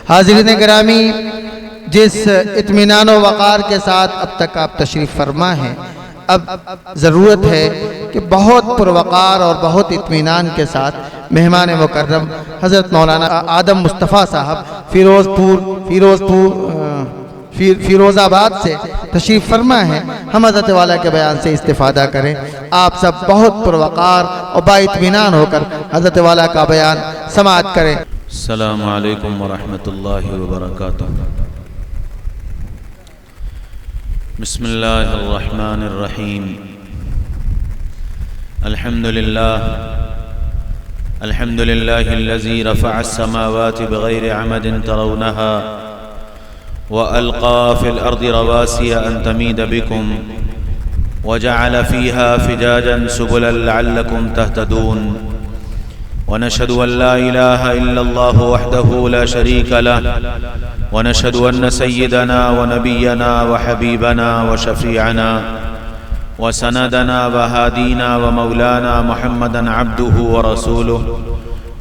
حاضرین گرامی، جس اطمینان و وقار کے ساتھ اب تک آپ تشریف فرما ہیں، اب ضرورت ہے کہ بہت پروقار اور بہت اطمینان کے ساتھ مہمان مکرم حضرت مولانا آدم مصطفیٰ صاحب فیروز آباد سے تشریف فرما ہیں، ہم حضرت والا کے بیان سے استفادہ کریں۔ آپ سب بہت پروقار اور با اطمینان ہو کر حضرت والا کا بیان سماعت کریں۔ السلام علیکم ورحمۃ اللہ وبرکاتہ۔ بسم اللہ الرحمن الرحیم۔ الحمد للہ الذی رفع السماوات بغیر عمد ترونها وألقى في الأرض رواسي أن تميد بكم وجعل فيها فجاجا سبلا لعلكم تهتدون ونشهد أن لا إله إلا الله وحده لا شريك له ونشهد أن سيدنا ونبينا وحبيبنا وشفيعنا وسندنا وهادينا ومولانا محمدا عبده ورسوله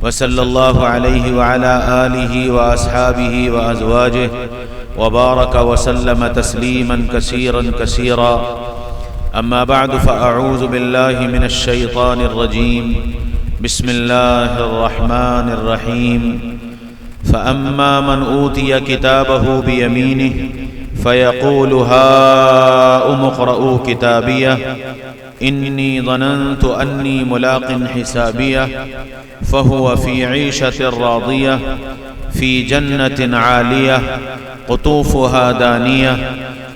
وصلى الله عليه وعلى آله وأصحابه وأزواجه وبارك وسلم تسليما كثيرا كثيرا، أما بعد فأعوذ بالله من الشيطان الرجيم، بسم الله الرحمن الرحيم۔ فأما من أوتي كتابه بيمينه فيقول هاؤم اقرءوا كتابيه إني ظننت أني ملاق حسابيه فهو في عيشة راضية في جنة عالية قطوفها دانية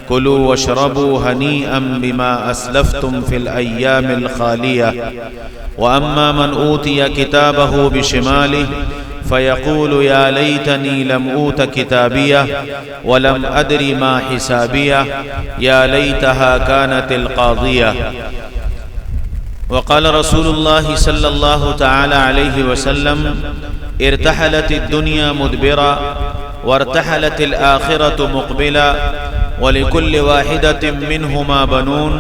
كلوا واشربوا هنيئا بما أسلفتم في الأيام الخالية وأما من أوتي كتابه بشماله فيقول يا ليتني لم أوت كتابيه ولم أدر ما حسابيه يا ليتها كانت القاضية۔ وقال رسول الله صلى الله تعالى عليه وسلم ارتحلت الدنيا مدبرا وارتحلت الآخرة مقبلا ولكل واحدة منهما بنون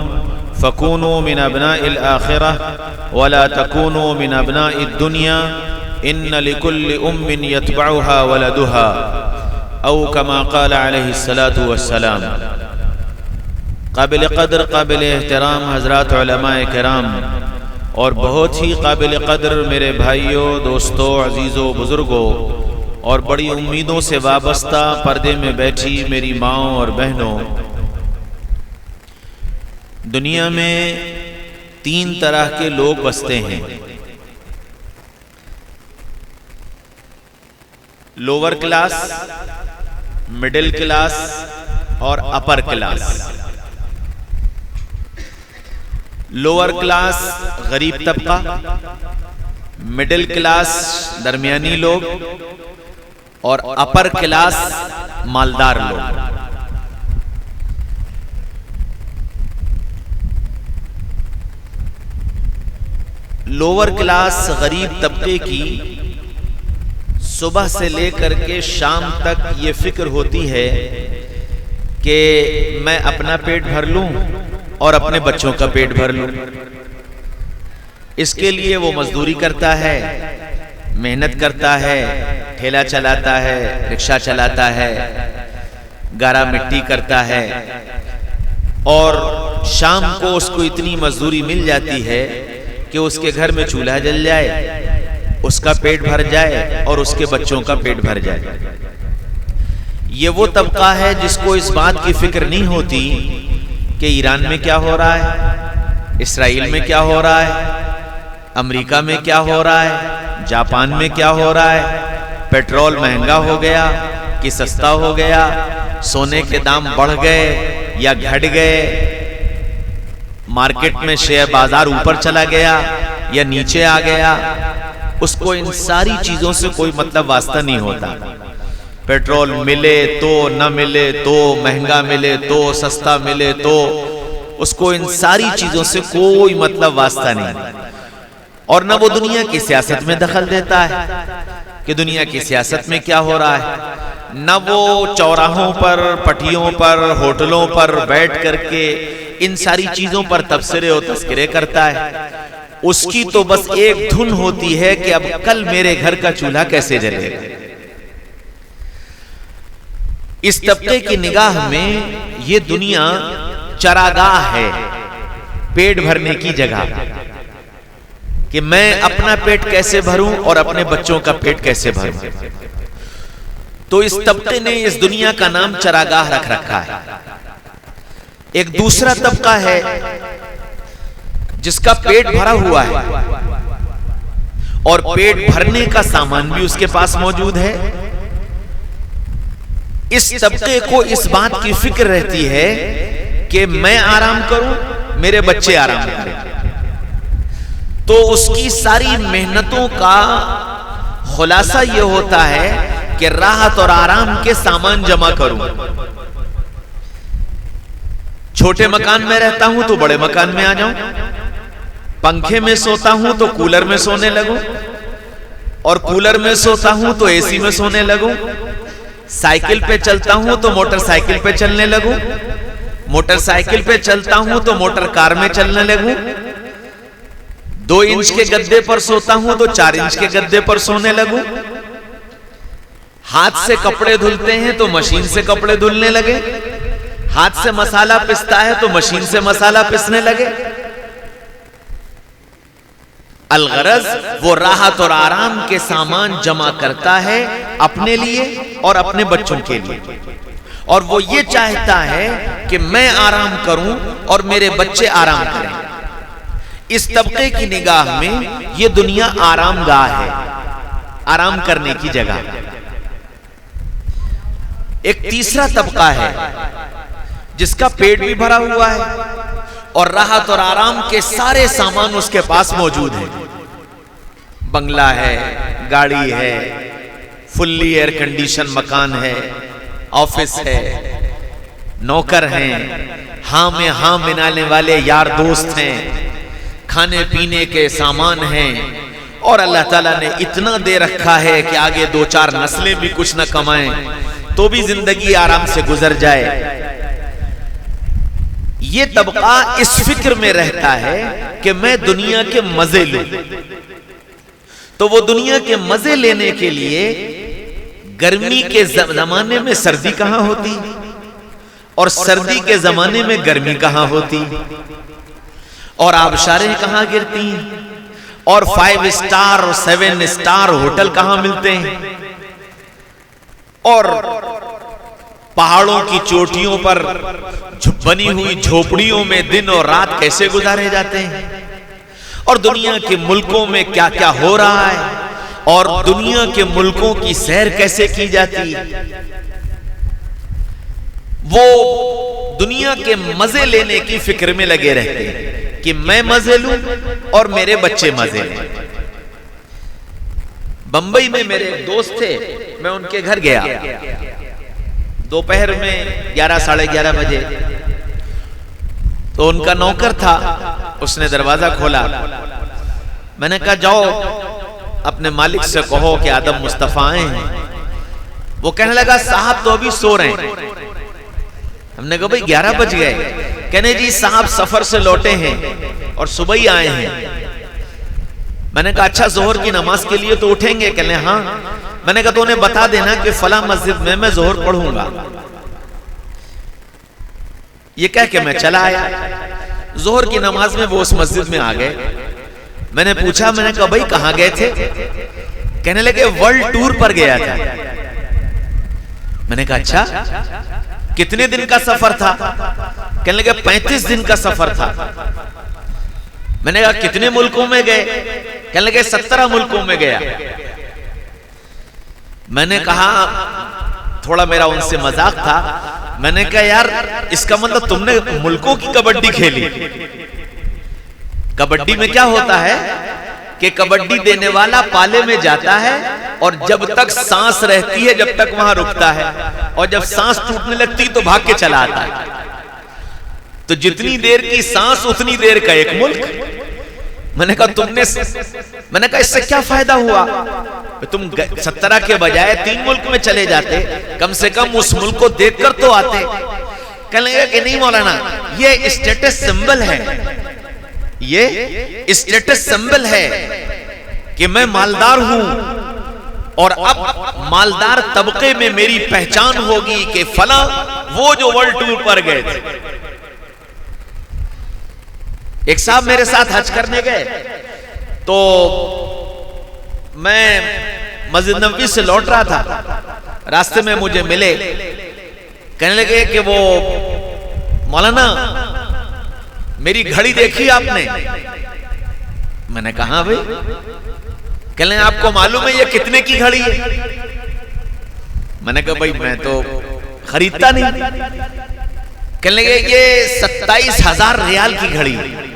فكونوا من أبناء الآخرة ولا تكونوا من أبناء الدنيا إن لكل أم يتبعها ولدها أو كما قال عليه الصلاة والسلام۔ قابل قدر قابل احترام حضرات علماء کرام اور بہت ہی قابل قدر میرے بھائیوں، دوستوں، عزیزوں، بزرگوں اور بڑی امیدوں سے وابستہ پردے میں بیٹھی میری ماؤں اور بہنوں، دنیا میں تین طرح کے لوگ بستے ہیں: لوور کلاس، مڈل کلاس اور اپر کلاس۔ لوور کلاس غریب طبقہ، مڈل کلاس درمیانی لوگ اور اپر کلاس مالدار لوگ۔ لوور کلاس غریب طبقے کی صبح سے لے کر کے شام تک یہ فکر ہوتی ہے کہ میں اپنا پیٹ بھر لوں اور اپنے بچوں کا پیٹ بھر لوں۔ اس کے لیے وہ مزدوری کرتا ہے، محنت کرتا ہے، ٹھیلا چلاتا ہے، رکشہ چلاتا ہے، گارا مٹی کرتا ہے، اور شام کو اس کو اتنی مزدوری مل جاتی ہے کہ اس کے گھر میں چولہا جل جائے، اس کا پیٹ بھر جائے اور اس کے بچوں کا پیٹ بھر جائے۔ یہ وہ طبقہ ہے جس کو اس بات کی فکر نہیں ہوتی کہ ایران میں کیا ہو رہا ہے، اسرائیل میں کیا ہو رہا ہے، امریکہ میں کیا ہو رہا ہے، جاپان میں کیا ہو رہا ہے، پیٹرول مہنگا ہو گیا کہ سستا ہو گیا، سونے کے دام بڑھ گئے یا گھٹ گئے، مارکیٹ میں شیئر بازار اوپر چلا گیا یا نیچے آ گیا۔ اس کو ان ساری چیزوں سے کوئی مطلب واسطہ نہیں ہوتا۔ پیٹرول ملے تو نہ ملے تو، مہنگا ملے تو سستا ملے تو، اس کو ان ساری چیزوں سے کوئی مطلب واسطہ نہیں، اور نہ وہ دنیا کی سیاست میں دخل دیتا ہے کہ دنیا کی سیاست میں کیا ہو رہا ہے، نہ وہ چوراہوں پر، پٹیوں پر، ہوٹلوں پر بیٹھ کر کے ان ساری چیزوں پر تبصرے و تذکرے کرتا ہے۔ اس کی تو بس ایک دھن ہوتی ہے کہ اب کل میرے گھر کا چولہا کیسے جلے گا۔ اس طبقے کی نگاہ میں یہ دنیا چراگاہ ہے، پیٹ بھرنے کی جگہ، کہ میں اپنا پیٹ کیسے بھروں اور اپنے بچوں کا پیٹ کیسے بھروں۔ تو اس طبقے نے اس دنیا کا نام چراگاہ رکھ رکھا ہے۔ ایک دوسرا طبقہ ہے جس کا پیٹ بھرا ہوا ہے اور پیٹ بھرنے کا سامان بھی اس کے پاس موجود ہے۔ اس طبقے کو اس بات کی فکر رہتی ہے کہ میں آرام کروں، میرے بچے آرام کریں، تو اس کی ساری محنتوں کا خلاصہ یہ ہوتا ہے کہ راحت اور آرام کے سامان جمع کروں۔ چھوٹے مکان میں رہتا ہوں تو بڑے مکان میں آ جاؤں، پنکھے میں سوتا ہوں تو کولر میں سونے لگوں، اور کولر میں سوتا ہوں تو اے سی میں سونے لگوں، سائیکل پہ چلتا ہوں تو موٹر سائیکل پہ چلنے لگوں، موٹر سائیکل پہ چلتا ہوں تو موٹر کار میں چلنے لگوں، 2 انچ کے گدے پر سوتا ہوں تو 4 انچ کے گدے پر سونے لگوں، ہاتھ سے کپڑے دھلتے ہیں تو مشین سے کپڑے دھلنے لگے، ہاتھ سے مسالہ پستا ہے تو مشین سے مسالہ پسنے لگے۔ الغرض وہ راحت اور آرام کے سامان جمع کرتا ہے اپنے لیے اور اپنے بچوں کے لیے، اور وہ یہ چاہتا ہے کہ میں آرام کروں اور میرے بچے آرام کریں۔ اس طبقے کی نگاہ میں یہ دنیا آرام گاہ ہے، آرام کرنے کی جگہ۔ ایک تیسرا طبقہ ہے جس کا پیٹ بھی بھرا ہوا ہے اور راحت اور آرام کے سارے سامان اس کے پاس موجود ہیں۔ بنگلہ ہے، گاڑی ہے، فلی ایئر کنڈیشن مکان ہے، آفس ہے، نوکر ہیں، ہاں میں ہاں ملانے والے یار دوست ہیں، کھانے پینے کے سامان ہیں، اور اللہ تعالیٰ نے اتنا دے رکھا ہے کہ آگے 2-4 نسلیں بھی کچھ نہ کمائیں تو بھی زندگی آرام سے گزر جائے۔ یہ طبقہ اس فکر میں رہتا ہے کہ میں دنیا کے مزے لوں، تو وہ دنیا کے مزے لینے کے لیے گرمی کے زمانے میں سردی کہاں ہوتی اور سردی کے زمانے میں گرمی کہاں ہوتی، اور آبشاریں کہاں گرتی، اور 5 اسٹار اور 7 اسٹار ہوٹل کہاں ملتے ہیں، اور پہاڑوں کی چوٹیوں پر بنی ہوئی جھوپڑیوں میں دن اور رات کیسے گزارے جاتے ہیں، اور دنیا کے ملکوں میں کیا کیا ہو رہا ہے، اور دنیا کے ملکوں کی سیر کیسے کی جاتی۔ وہ دنیا کے مزے لینے کی فکر میں لگے رہتے ہیں کہ میں مزے لوں اور میرے بچے مزے لیں۔ بمبئی میں میرے ایک دوست تھے، میں ان کے گھر گیا دوپہر میں 11 ساڑھے 11 بجے، تو ان کا نوکر تھا، اس نے دروازہ کھولا، میں نے کہا جاؤ اپنے مالک سے کہو کہ آدم مصطفیٰ آئے ہیں۔ وہ کہنے لگا صاحب تو ابھی سو رہے ہیں۔ ہم نے کہا بھئی 11 بج گئے، کہنے جی صاحب سفر سے لوٹے ہیں اور صبح ہی آئے ہیں۔ میں نے کہا اچھا ظہر کی نماز کے لیے تو اٹھیں گے؟ کہنے ہاں۔ میں نے کہا تو انہیں بتا دینا کہ فلاں مسجد میں ظہر پڑھوں گا۔ یہ کہہ کہ میں چلا آیا، ظہر کی نماز میں وہ اس مسجد میں آ گئے۔ میں نے پوچھا، میں نے کہا بھائی کہاں گئے تھے؟ کہنے لگے ورلڈ ٹور پر گیا تھا۔ میں نے کہا اچھا کتنے دن کا سفر تھا؟ کہنے لگے 35 دن کا سفر تھا۔ میں نے کہا کتنے ملکوں میں گئے؟ کہنے لگے 17 ملکوں میں گیا۔ میں نے کہا تھوڑا میرا ان سے مذاق تھا، میں نے کہا یار اس کا مطلب تم نے ملکوں کی کبڈی کھیلی۔ کبڈی میں کیا ہوتا ہے کہ کبڈی دینے والا پالے میں جاتا ہے اور جب تک سانس رہتی ہے جب تک وہاں رکتا ہے، اور جب سانس ٹوٹنے لگتی تو بھاگ کے چلا آتا ہے۔ تو جتنی دیر کی سانس اتنی دیر کا ایک ملک۔ میں نے کہا اس سے کیا فائدہ ہوا؟ تم 17 کے بجائے 3 ملک میں چلے جاتے، کم سے کم اس ملک کو دیکھ کر تو آتے۔ کہنے لگا کہ نہیں مولانا، یہ اسٹیٹس سمبل ہے، یہ اسٹیٹس سمبل ہے کہ میں مالدار ہوں، اور اب مالدار طبقے میں میری پہچان ہوگی کہ فلاں وہ جو ورلڈ ٹور پر گئے تھے. ایک صاحب میرے ساتھ حج کرنے گئے تو میں مسجد نبوی سے لوٹ رہا تھا, راستے میں مجھے ملے, کہنے لگے کہ وہ مولانا میری گھڑی دیکھی آپ نے؟ میں نے کہا بھائی. کہنے لگے آپ کو معلوم ہے یہ کتنے کی گھڑی ہے؟ میں نے کہا بھائی میں تو خریدتا نہیں. کہنے لگے یہ 27,000 ریال کی گھڑی ہے.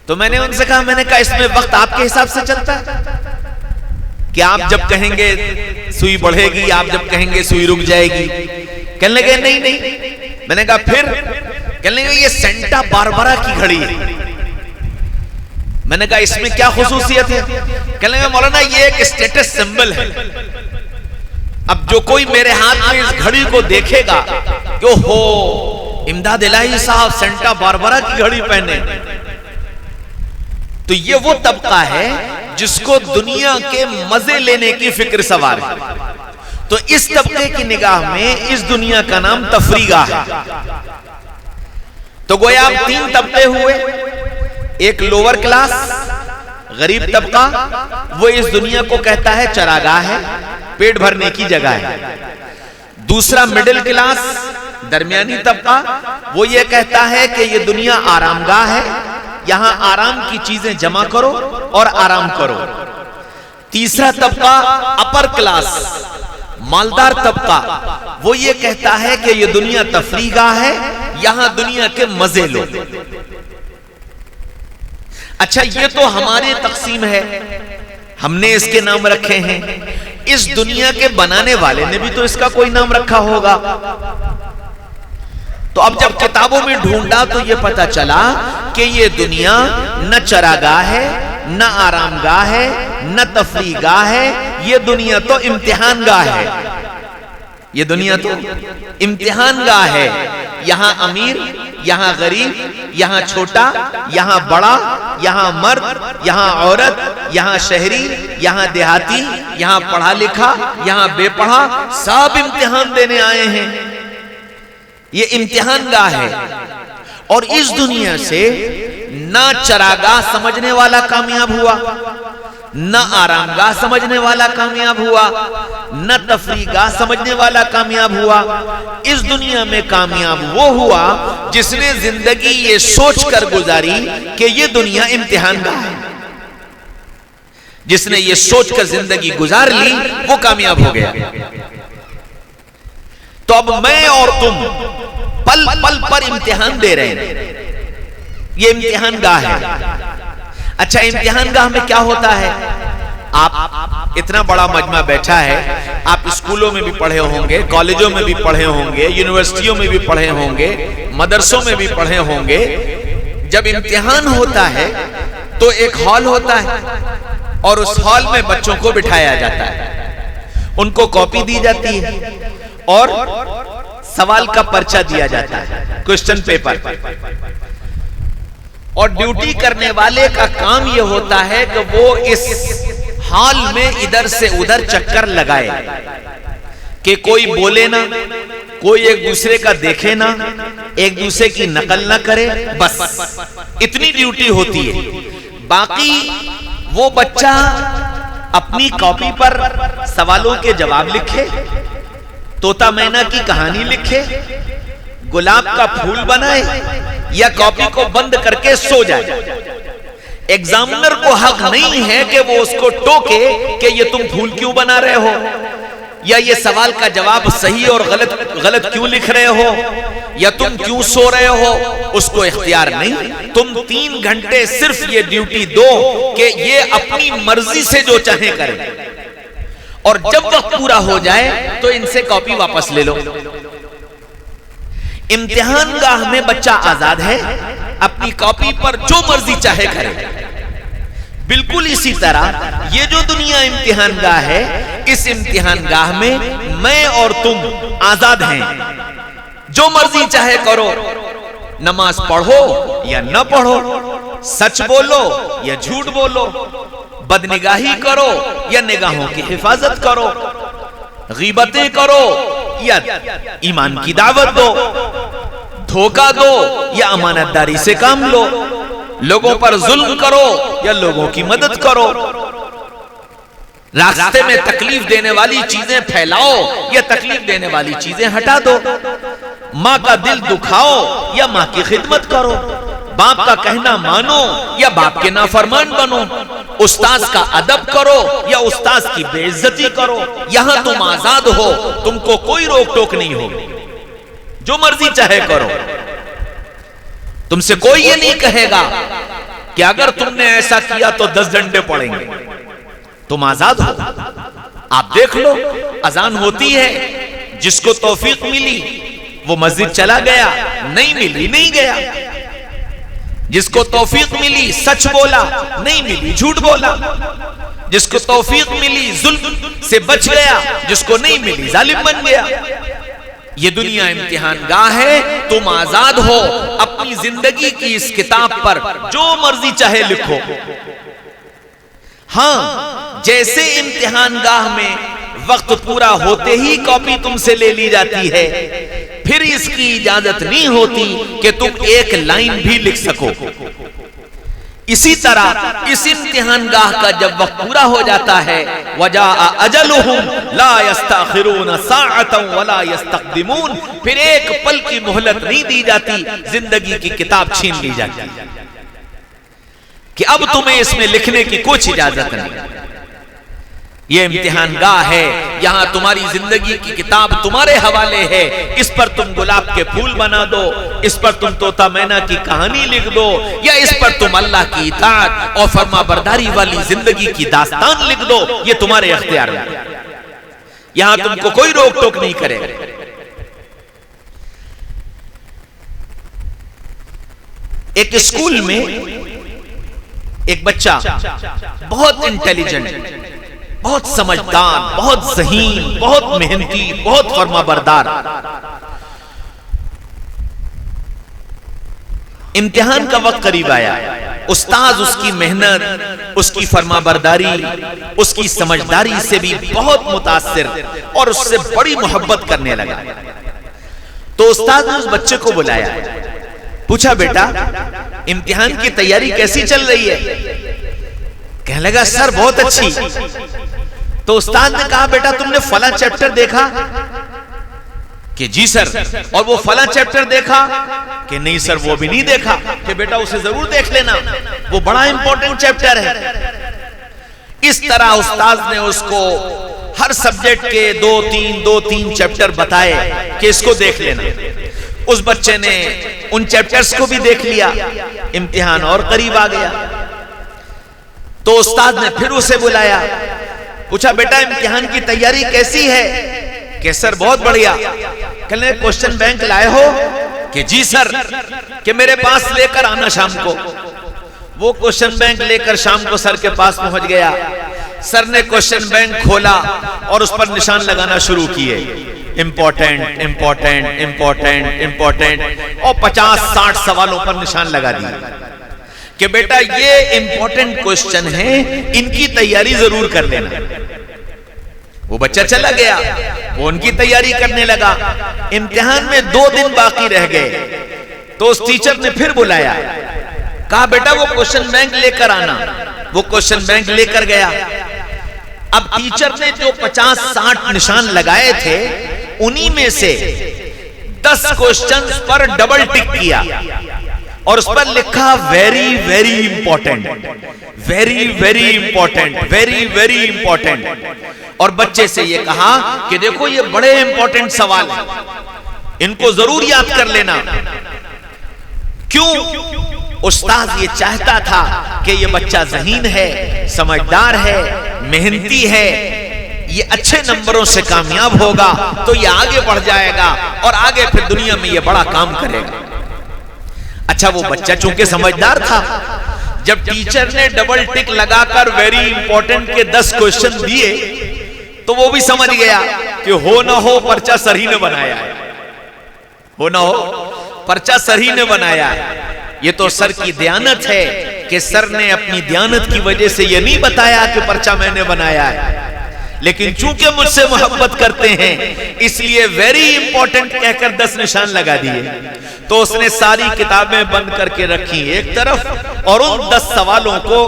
تو میں نے ان سے کہا, میں نے کہا اس میں وقت آپ کے حساب سے چلتا ہے کہ آپ جب کہیں گے سوئی بڑھے گی, آپ جب کہیں گے سوئی رک جائے گی؟ کہنے لگے نہیں. میں نے کہا پھر؟ کہنے لگے یہ سینٹا باربرا کی گھڑی ہے. میں نے کہا اس میں کیا خصوصیت ہے؟ کہنے لگے مولانا یہ ایک اسٹیٹس سمبل ہے. اب جو کوئی میرے ہاتھ میں اس گھڑی کو دیکھے گا کہ اوہو امداد الہی صاحب سینٹا باربرا کی گھڑی پہنے, تو یہ وہ طبقہ ہے جس کو دنیا کے مزے لینے کی فکر سوار ہے. تو اس طبقے کی نگاہ میں اس دنیا کا نام تفریح ہے. تو گویا اب 3 طبقے ہوئے. ایک لوور کلاس غریب طبقہ, وہ اس دنیا کو کہتا ہے چراگاہ ہے, پیٹ بھرنے کی جگہ ہے. دوسرا مڈل کلاس درمیانی طبقہ, وہ یہ کہتا ہے کہ یہ دنیا آرام گاہ ہے, یہاں آرام کی چیزیں جمع کرو اور آرام کرو. تیسرا طبقہ اپر کلاس مالدار طبقہ, وہ یہ کہتا ہے کہ یہ دنیا تفریح گاہ ہے, یہاں دنیا کے مزے لو. اچھا یہ تو ہماری تقسیم ہے, ہم نے اس کے نام رکھے ہیں. اس دنیا کے بنانے والے نے بھی تو اس کا کوئی نام رکھا ہوگا. تو اب جب کتابوں میں ڈھونڈا تو یہ پتا چلا کہ یہ دنیا نہ چراگاہ ہے, نہ آرام گاہ ہے, نہ تفریح گاہ ہے, یہ دنیا تو امتحان گاہ ہے. یہ دنیا تو امتحان گاہ ہے. یہاں امیر, یہاں غریب, یہاں چھوٹا, یہاں بڑا, یہاں مرد, یہاں عورت, یہاں شہری, یہاں دیہاتی, یہاں پڑھا لکھا, یہاں بے پڑھا, سب امتحان دینے آئے ہیں. یہ امتحان گاہ ہے. اور اس دنیا سے نہ چراگاہ سمجھنے والا کامیاب ہوا, نہ آرام گاہ سمجھنے والا کامیاب ہوا, نہ تفریح گاہ سمجھنے والا کامیاب ہوا. اس دنیا میں کامیاب وہ ہوا جس نے زندگی یہ سوچ کر گزاری کہ یہ دنیا امتحان گاہ ہے. جس نے یہ سوچ کر زندگی گزار لی وہ کامیاب ہو گیا. تو اب میں اور تم پل پل پر امتحان دے رہے ہیں. یہ امتحان گاہ ہے. اچھا امتحان گاہ میں کیا ہوتا ہے؟ آپ اتنا بڑا مجمع بیٹھا ہے, آپ اسکولوں میں بھی پڑھے ہوں گے, کالجوں میں بھی پڑھے ہوں گے, یونیورسٹیوں میں بھی پڑھے ہوں گے, مدرسوں میں بھی پڑھے ہوں گے. جب امتحان ہوتا ہے تو ایک ہال ہوتا ہے اور اس ہال میں بچوں کو بٹھایا جاتا ہے, ان کو کاپی دی جاتی ہے اور سوال کا پرچہ دیا جاتا ہے, کوسچن پیپر. اور ڈیوٹی کرنے والے کا کام یہ ہوتا ہے کہ وہ اس ہال میں ادھر سے ادھر چکر لگائے کہ کوئی بولے نہ, کوئی ایک دوسرے کا دیکھے نہ, ایک دوسرے کی نقل نہ کرے, بس اتنی ڈیوٹی ہوتی ہے. باقی وہ بچہ اپنی کاپی پر سوالوں کے جواب لکھے, طوطا مینا کی کہانی لکھے, گلاب کا پھول بنائے, یا کاپی کو بند کر کے سو جائے. ایگزامنر کو حق نہیں ہے کہ وہ اس کو ٹوکے کہ یہ تم پھول کیوں بنا رہے ہو, یا یہ سوال کا جواب صحیح اور غلط کیوں لکھ رہے ہو, یا تم کیوں سو رہے ہو. اس کو اختیار نہیں. تم 3 گھنٹے صرف یہ ڈیوٹی دو کہ یہ اپنی مرضی سے جو چاہے کرے, اور جب وقت پورا ہو جائے تو ان سے کاپی واپس لے لو. امتحان گاہ میں بچہ آزاد ہے, اپنی کاپی پر جو مرضی چاہے کرے. بالکل اسی طرح یہ جو دنیا امتحان گاہ ہے, اس امتحان گاہ میں میں اور تم آزاد ہیں, جو مرضی چاہے کرو. نماز پڑھو یا نہ پڑھو, سچ بولو یا جھوٹ بولو, بدنگاہی کرو یا نگاہوں کی حفاظت کرو، غیبتیں کرو یا ایمان کی دعوت دو، دھوکہ دو یا امانت داری سے کام لو، لوگوں پر ظلم کرو یا لوگوں کی مدد کرو، راستے میں تکلیف دینے والی چیزیں پھیلاؤ یا تکلیف دینے والی چیزیں ہٹا دو، ماں کا دل دکھاؤ یا ماں کی خدمت کرو، باپ کا کہنا مانو یا باپ کے نافرمان بنو، استاذ کا ادب کرو یا استاذ کی بے عزتی کرو، یہاں تم آزاد ہو، تم کو کوئی روک ٹوک نہیں ہو، جو مرضی چاہے کرو، تم سے کوئی یہ نہیں کہے گا کہ اگر تم نے ایسا کیا تو 10 ڈنڈے پڑیں گے، تم آزاد ہو۔ آپ دیکھ لو، اذان ہوتی ہے، جس کو توفیق ملی وہ مسجد چلا گیا، نہیں ملی نہیں گیا، جس کو توفیق ملی سچ بولا، نہیں ملی جھوٹ بولا، جس کو توفیق ملی ظلم سے بچ گیا، جس کو نہیں ملی ظالم بن گیا۔ یہ دنیا امتحان گاہ ہے، تم آزاد ہو، اپنی زندگی کی اس کتاب پر جو مرضی چاہے لکھو۔ ہاں، جیسے امتحان گاہ میں وقت پورا ہوتے ہی کاپی تم سے لے لی جاتی ہے، پھر اس کی اجازت نہیں ہوتی کہ تم ایک لائن بھی لکھ سکو، اسی طرح اس امتحان گاہ کا جب وقت پورا ہو جاتا ہے، وَجَاءَ أَجَلُهُمْ لَا يَسْتَأْخِرُونَ سَاعَةً وَلَا يَسْتَقْدِمُونَ، پھر ایک پل کی مہلت نہیں دی جاتی، زندگی کی کتاب چھین لی جاتی کہ اب تمہیں اس میں لکھنے کی کچھ اجازت نہیں۔ یہ امتحان گاہ ہے، یہاں تمہاری زندگی کی کتاب تمہارے حوالے ہے، اس پر تم گلاب کے پھول بنا دو، اس پر تم طوطا مینا کی کہانی لکھ دو، یا اس پر تم اللہ کی اطاعت اور فرما برداری والی زندگی کی داستان لکھ دو، یہ تمہارے اختیار میں، یہاں تم کو کوئی روک ٹوک نہیں کرے۔ ایک اسکول میں ایک بچہ بہت انٹیلیجنٹ، بہت سمجھدار، بہت ذہین، بہت محنتی، بہت فرما بردار، امتحان کا وقت قریب آیا، استاذ اس کی محنت، اس کی فرما برداری، اس کی سمجھداری سے بھی بہت متاثر اور اس سے بڑی محبت کرنے لگا۔ تو استاذ نے اس بچے کو بلایا، پوچھا بیٹا امتحان کی تیاری کیسی چل رہی ہے؟ کہنے لگا سر بہت اچھی۔ تو استاد نے کہا بیٹا تم نے فلاں چیپٹر دیکھا؟ کہ جی سر۔ اور وہ فلاں چیپٹر دیکھا؟ کہ نہیں سر وہ بھی نہیں دیکھا۔ کہ بیٹا اسے ضرور دیکھ لینا، وہ بڑا امپورٹنٹ چیپٹر ہے۔ اس طرح استاد نے اس کو ہر سبجیکٹ کے دو تین چیپٹر بتائے کہ اس کو دیکھ لینا۔ اس بچے نے ان چیپٹرز کو بھی دیکھ لیا، امتحان اور قریب آ گیا۔ تو استاد نے پھر اسے بلایا، پوچھا بیٹا امتحان کی تیاری کیسی ہے؟ کہ سر بہت بڑھیا۔ کہنے کوسچن بینک لائے ہو؟ کہ جی سر۔ کہ میرے پاس لے کر آنا شام کو۔ وہ کوسچن بینک لے کر شام کو سر کے پاس پہنچ گیا۔ سر نے کوسچن بینک کھولا اور اس پر نشان لگانا شروع کیے، امپورٹنٹ امپورٹنٹ امپورٹنٹ امپورٹنٹ، اور 50-60 سوالوں پر نشان لگا دیے کہ بیٹا یہ امپورٹنٹ کوسچن ہیں، ان کی تیاری ضرور کر لینا۔ وہ بچہ چلا گیا، وہ ان کی تیاری کرنے لگا۔ امتحان میں 2 دن باقی رہ گئے تو اس ٹیچر نے پھر بلایا، کہا بیٹا وہ کوسچن بینک لے کر آنا۔ وہ کوسچن بینک لے کر گیا۔ اب ٹیچر نے جو 50-60 نشان لگائے تھے انہی میں سے 10 کوسچنز پر ڈبل ٹک کیا اور اس پر لکھا very very important, very very important, very very important. اور بچے سے یہ کہا کہ دیکھو یہ بڑے امپورٹنٹ سوال ہیں، ان کو ضرور یاد کر لینا۔ کیوں؟ استاد یہ چاہتا تھا کہ یہ بچہ ذہین ہے، سمجھدار ہے، محنتی ہے، یہ اچھے نمبروں سے کامیاب ہوگا تو یہ آگے بڑھ جائے گا اور آگے پھر دنیا میں یہ بڑا کام کرے گا۔ اچھا وہ بچہ چونکہ سمجھدار تھا، جب ٹیچر نے ڈبل ٹک لگا کر ویری امپورٹنٹ کے 10 کوسچن دیے تو وہ بھی سمجھ گیا کہ ہو نہ ہو پرچہ سر ہی نے بنایا ہے، ہو نہ ہو پرچہ سر ہی نے بنایا ہے۔ یہ تو سر کی دیانت ہے کہ سر نے اپنی دیانت کی وجہ سے یہ نہیں بتایا کہ پرچہ میں نے بنایا ہے، لیکن چونکہ مجھ سے محبت کرتے ہیں اس لیے ویری امپورٹنٹ کہہ کر 10 نشان لگا دیے۔ تو اس نے ساری کتابیں بند کر کے رکھی ایک طرف، اور ان 10 سوالوں کو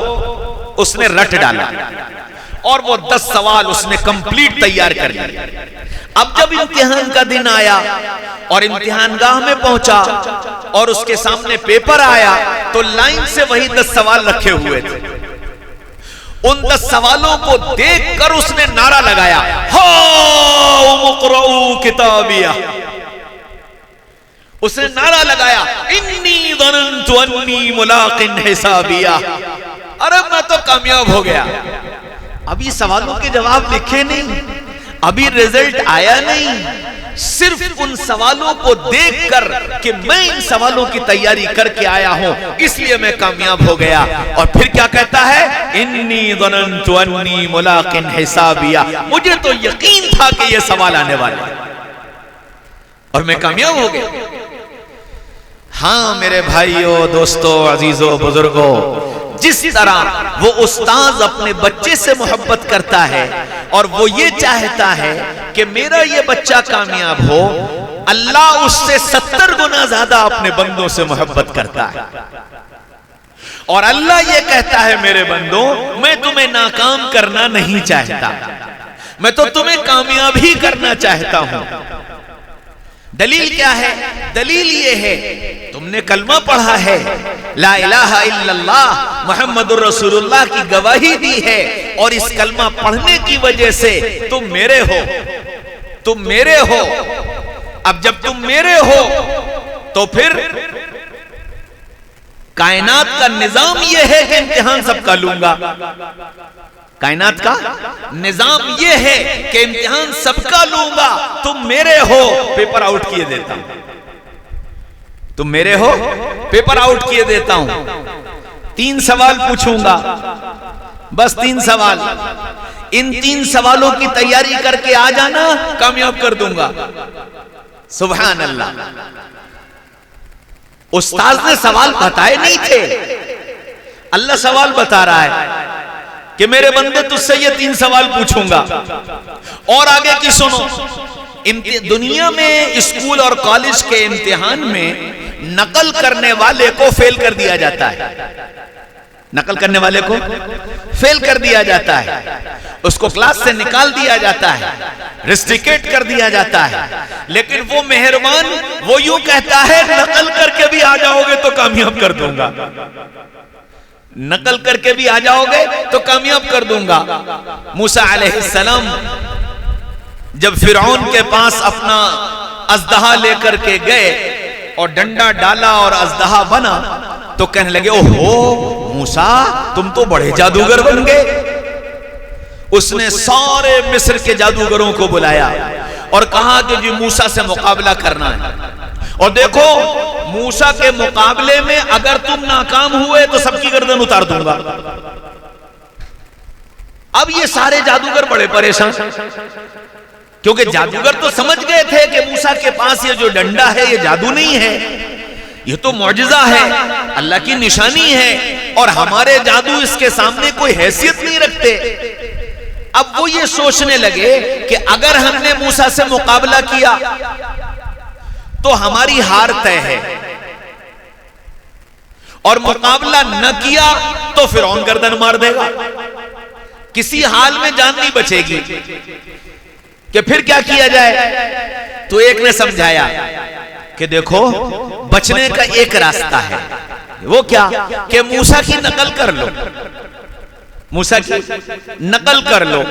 اس نے رٹ ڈالا، اور وہ 10 سوال اس نے کمپلیٹ تیار کر لیے۔ اب جب امتحان کا دن آیا اور امتحان گاہ میں پہنچا اور اس کے سامنے پیپر آیا تو لائن سے وہی 10 سوال رکھے ہوئے تھے۔ ان 10 سوالوں کو دیکھ کر اس نے نعرہ لگایا، ہاؤ اقرؤوا کتابیہ۔ اس نے نعرہ لگایا، انی ظننت انی ملاق حسابیہ، ارے میں تو کامیاب ہو گیا۔ ابھی سوالوں کے جواب لکھے نہیں، ابھی رزلٹ آیا نہیں، صرف ان سوالوں کو دیکھ کر کہ میں ان سوالوں کی تیاری کر کے آیا ہوں اس لیے میں کامیاب ہو گیا۔ اور پھر کیا کہتا ہے، انی ظننت انی ملاق حسابیہ، مجھے تو یقین تھا کہ یہ سوال آنے والے اور میں کامیاب ہو گیا۔ ہاں میرے بھائیوں، دوستوں، عزیزوں، بزرگوں، جس طرح وہ استاذ اپنے بچے سے محبت کرتا ہے اور وہ یہ چاہتا ہے کہ میرا یہ بچہ کامیاب ہو، اللہ اس سے 70 گنا زیادہ اپنے بندوں سے محبت کرتا ہے، اور اللہ یہ کہتا ہے میرے بندوں میں تمہیں ناکام کرنا نہیں چاہتا، میں تو تمہیں کامیاب ہی کرنا چاہتا ہوں۔ دلیل کیا ہے؟ دلیل یہ ہے تم نے کلمہ پڑھا ہے، لا الہ الا اللہ محمد الرسول اللہ کی گواہی دی ہے، اور اس کلمہ پڑھنے کی وجہ سے تم میرے ہو، تم میرے ہو۔ اب جب تم میرے ہو تو پھر کائنات کا نظام یہ ہے کہ امتحان سب کا لوں گا، کائنات کا نظام یہ ہے کہ امتحان سب کا لوں گا، تم میرے ہو پیپر آؤٹ کیے دیتا ہوں، تم میرے ہو پیپر آؤٹ کیے دیتا ہوں۔ 3 سوال پوچھوں گا، بس 3 سوال، ان 3 سوالوں کی تیاری کر کے آ جانا، کامیاب کر دوں گا۔ سبحان اللہ، استاذ نے سوال بتائے نہیں تھے، اللہ سوال بتا رہا ہے کہ میرے بندے تجھ سے یہ 3 سوال پوچھوں گا، اور آگے کی سنو۔ دنیا میں اسکول اور کالج کے امتحان میں نقل کرنے والے کو فیل کر دیا جاتا ہے، نقل کرنے والے کو فیل کر دیا جاتا ہے، اس کو کلاس سے نکال دیا جاتا ہے، ریسٹریکٹ کر دیا جاتا ہے، لیکن وہ مہربان وہ یوں کہتا ہے نقل کر کے بھی آ جاؤ گے تو کامیاب کر دوں گا، نقل کر کے بھی آ جاؤ گے تو کامیاب کر دوں گا۔ موسیٰ علیہ السلام جب فرعون کے پاس اپنا اژدہا لے کر کے گئے اور ڈنڈا ڈالا اور اژدہا بنا تو کہنے لگے اوہو موسیٰ تم تو بڑے جادوگر بن گئے۔ اس نے سارے مصر کے جادوگروں کو بلایا اور کہا کہ جی موسیٰ سے مقابلہ کرنا ہے، اور دیکھو موسیٰ کے مقابلے میں اگر تم ناکام ہوئے تو سب کی گردن اتار دوں گا۔ اب یہ سارے جادوگر بڑے پریشان، کیونکہ جادوگر تو سمجھ گئے تھے کہ موسیٰ کے پاس یہ جو ڈنڈا ہے یہ جادو نہیں ہے، یہ تو معجزہ ہے، اللہ کی نشانی ہے، اور ہمارے جادو اس کے سامنے کوئی حیثیت نہیں رکھتے۔ اب وہ یہ سوچنے لگے کہ اگر ہم نے موسیٰ سے مقابلہ کیا تو ہماری ہار طے ہے، اور مقابلہ نہ کیا تو فرعون گردن مار دے گا، کسی حال میں جان نہیں بچے گی۔ کہ پھر کیا کیا جائے؟ تو ایک نے سمجھایا کہ دیکھو بچنے کا ایک راستہ ہے، وہ کیا کہ موسیٰ کی نقل کر لو، موسیٰ کی نقل کر لو،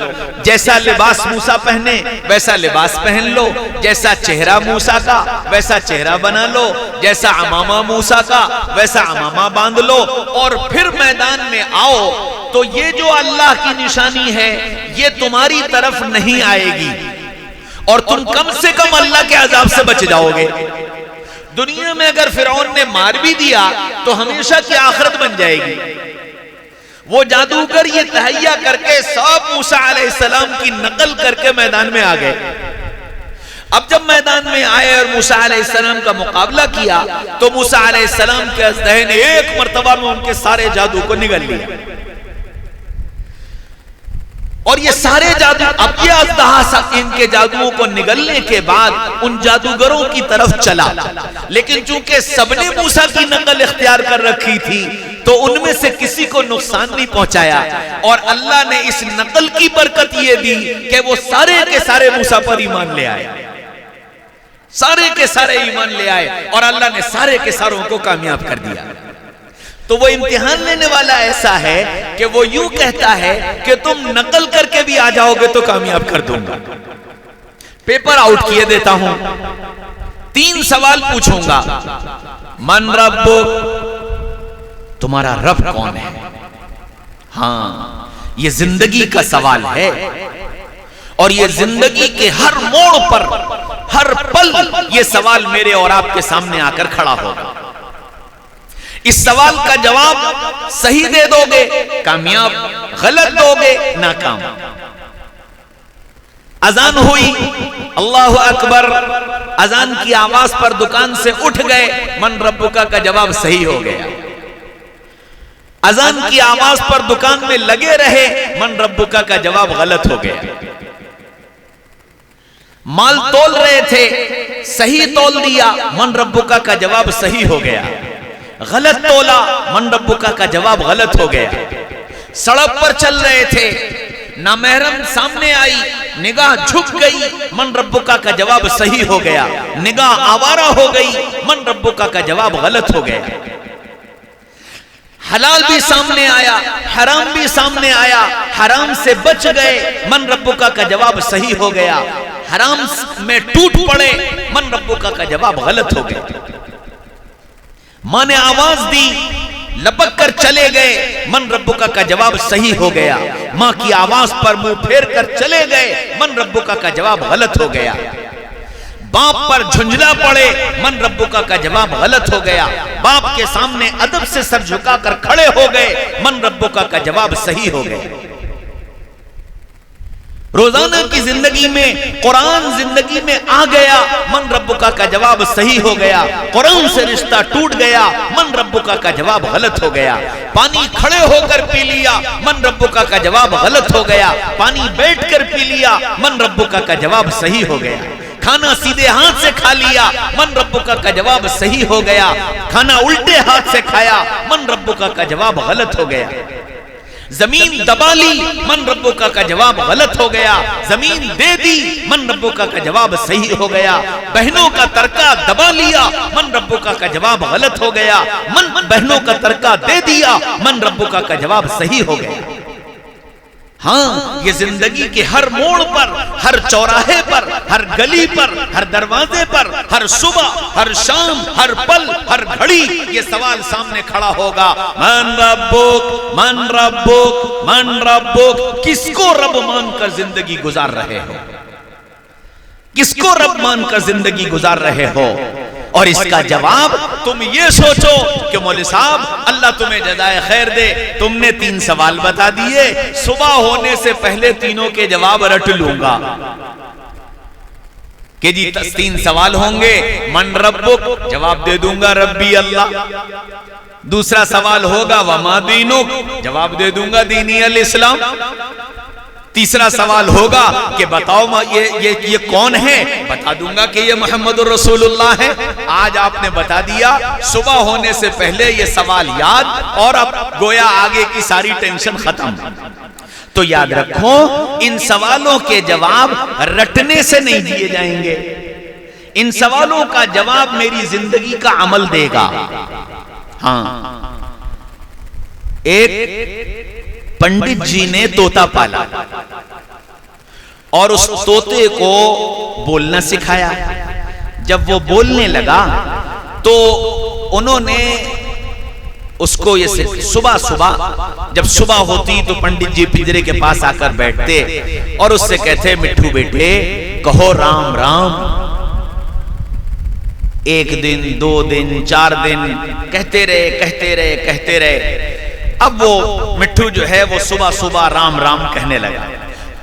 جیسا لباس موسیٰ پہنے ویسا لباس پہن لو، جیسا چہرہ موسیٰ کا ویسا چہرہ بنا لو، جیسا عمامہ موسیٰ کا ویسا عمامہ باندھ لو، اور پھر میدان میں آؤ تو یہ جو اللہ کی نشانی ہے یہ تمہاری طرف نہیں آئے گی، اور تم کم سے کم اللہ کے عذاب سے بچ جاؤ گے۔ دنیا میں اگر فرعون نے مار بھی دیا تو ہمیشہ کی آخرت بن جائے گی۔ وہ جادوگر یہ تہیا کر کے سب موسیٰ علیہ السلام کی نقل کر کے میدان میں آ گئے۔ اب جب میدان میں آئے اور موسیٰ علیہ السلام کا مقابلہ کیا تو موسیٰ علیہ السلام کے اژدہے نے ایک مرتبہ میں ان کے سارے جادو کو نگل لیا، اور یہ سارے جادو، اب یہ اژدہا ان کے جادوؤں کو نگلنے کے بعد ان جادوگروں کی طرف چلا، لیکن چونکہ سب نے موسیٰ کی نقل اختیار کر رکھی تھی تو ان میں سے کسی کو نقصان نہیں پہنچایا، اور اللہ نے اس نقل کی برکت یہ دی کہ وہ سارے کے سارے موسیٰ پر ایمان لے آئے، سارے کے سارے ایمان لے آئے، اور اللہ نے سارے کے ساروں کو کامیاب کر دیا۔ تو وہ امتحان لینے والا ایسا ہے کہ وہ یوں کہتا ہے کہ تم نقل کر کے بھی آ جاؤ گے تو کامیاب کر دوں گا۔ پیپر آؤٹ کیے دیتا ہوں، 3 سوال پوچھوں گا۔ من ربک، تمہارا رب کون ہے؟ ہاں، یہ زندگی کا سوال ہے، اور یہ زندگی کے ہر موڑ پر، ہر پل یہ سوال میرے اور آپ کے سامنے آ کر کھڑا ہوگا۔ اس سوال کا جواب صحیح دے دو گے کامیاب، غلط دو گے ناکام۔ اذان ہوئی، اللہ اکبر، اذان کی آواز پر دکان سے اٹھ گئے، من ربکا کا جواب صحیح ہو گیا۔ اذان کی آواز پر دکان میں لگے رہے، من ربکا کا جواب غلط ہو گیا۔ مال تول رہے تھے، صحیح تول دیا، من ربکا کا جواب صحیح ہو گیا۔ غلط تولا، من ربکا کا جواب غلط ہو گیا۔ سڑک پر چل رہے تھے، نامحرم سامنے آئی، نگاہ جھک گئی، من ربکا کا جواب صحیح ہو گیا۔ نگاہ آوارہ ہو گئی، من ربکا کا جواب غلط ہو گیا۔ حلال بھی سامنے آیا، حرام بھی سامنے آیا، حرام سے بچ گئے، من ربکا کا جواب صحیح ہو گیا۔ حرام میں ٹوٹ پڑے، من ربکا کا جواب غلط ہو گیا۔ ماں نے آواز دی، لپک کر چلے گئے، من ربکا کا جواب صحیح ہو گیا۔ ماں کی آواز پر منہ پھیر کر چلے گئے، من ربکا کا جواب غلط ہو گیا۔ باپ پر جھنجلا پڑے، من ربکا کا جواب غلط ہو گیا۔ باپ کے سامنے ادب سے سر جھکا کر کھڑے ہو گئے، من ربکا کا جواب صحیح ہو گیا۔ روزانہ کی زندگی میں قرآن زندگی میں آ گیا، من ربکا کا جواب صحیح ہو گیا۔ قرآن سے رشتہ ٹوٹ گیا، من ربکا کا جواب غلط ہو گیا۔ پانی کھڑے ہو کر پی لیا، من ربکا کا جواب غلط ہو گیا۔ پانی بیٹھ کر پی لیا، من ربکا کا جواب صحیح ہو گیا۔ کھانا سیدھے ہاتھ سے کھا لیا، من ربکا کا جواب صحیح ہو گیا۔ کھانا الٹے ہاتھ سے کھایا، من ربکا کا جواب غلط ہو گیا۔ زمین دبا لی، من ربکا کا جواب غلط ہو گیا۔ زمین دے دی، من ربکا کا جواب صحیح ہو گیا۔ بہنوں کا ترکہ دبا لیا، من ربکا کا جواب غلط ہو گیا۔ بہنوں کا ترکہ دے دیا، من ربکا کا جواب صحیح ہو گیا۔ ہاں، یہ زندگی کے ہر موڑ پر، ہر چوراہے پر، ہر گلی پر، ہر دروازے پر، ہر صبح، ہر شام، ہر پل، ہر گھڑی یہ سوال سامنے کھڑا ہوگا، من ربک، من ربک، من ربک۔ کس کو رب مان کر زندگی گزار رہے ہو؟ کس کو رب مان کر زندگی گزار رہے ہو؟ اور اس کا جواب تم یہ سوچو کہ مولوی صاحب اللہ تمہیں جزائے خیر دے، تم نے 3 سوال بتا دیے، صبح ہونے سے پہلے تینوں کے جواب رٹ لوں گا کہ جی 3 سوال ہوں گے، من ربک، جواب دے دوں گا ربی اللہ۔ دوسرا سوال ہوگا وما دینک، جواب دے دوں گا دینی الاسلام۔ تیسرا سوال ہوگا کہ بتاؤ یہ کون ہے، بتا دوں گا کہ یہ محمد الرسول اللہ ہے۔ آج آپ نے بتا دیا، صبح ہونے سے پہلے یہ سوال یاد، اور اب گویا آگے کی ساری ٹینشن ختم۔ تو یاد رکھو، ان سوالوں کے جواب رٹنے سے نہیں دیے جائیں گے، ان سوالوں کا جواب میری زندگی کا عمل دے گا۔ ہاں، ایک پنڈت جی نے طوطا پالا اور اس طوطے کو بولنا سکھایا۔ جب وہ بولنے لگا تو انہوں نے اس کو یہ صبح جب صبح ہوتی تو پنڈت جی پنجرے کے پاس آ کر بیٹھتے اور اس سے کہتے، مٹھو بیٹے کہو رام رام۔ 1 دن 2 دن 4 دن کہتے رہے۔ اب وہ مٹھو جو ہے وہ صبح رام رام کہنے لگا۔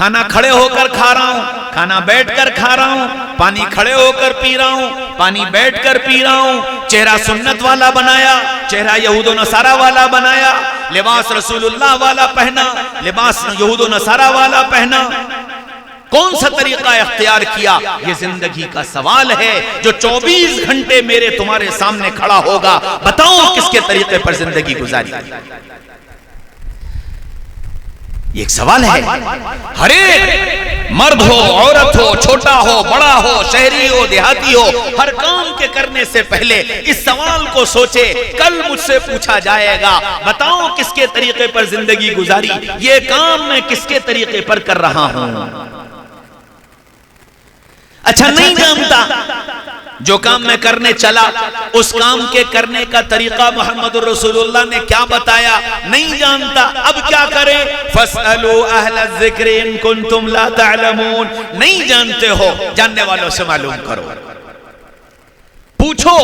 کھانا کھڑے ہو کر کھا رہا ہوں، کھانا بیٹھ کر کھا رہا ہوں، پانی کھڑے ہو کر پی رہا ہوں، پانی بیٹھ کر پی رہا ہوں، چہرہ سنت والا بنایا، چہرہ یہود و نصارہ والا بنایا، لباس رسول اللہ والا پہنا، لباس یہود و نصارہ والا پہنا، کون سا طریقہ اختیار کیا؟ یہ زندگی کا سوال ہے جو 24 گھنٹے میرے تمہارے سامنے کھڑا ہوگا. بتاؤ کس کے طریقے پر زندگی گزاری؟ یہ ایک سوال ہے. ہر ایک مرد ہو، عورت ہو، چھوٹا ہو، بڑا ہو، شہری ہو، دیہاتی ہو، ہر کام کے کرنے سے پہلے اس سوال کو سوچے. کل مجھ سے پوچھا جائے گا بتاؤ کس کے طریقے پر زندگی گزاری، یہ کام میں کس کے طریقے پر کر رہا ہوں. اچھا نہیں جانتا، جو کام میں کرنے چلا اس کام کے کرنے کا طریقہ محمد رسول اللہ نے کیا بتایا نہیں جانتا. اب کیا کرے؟ فَاسْأَلُوا أَهْلَ الذِّكْرِ إِن كُنتُمْ لَا تَعْلَمُونَ. نہیں جانتے ہو جاننے والوں سے معلوم کرو. پوچھو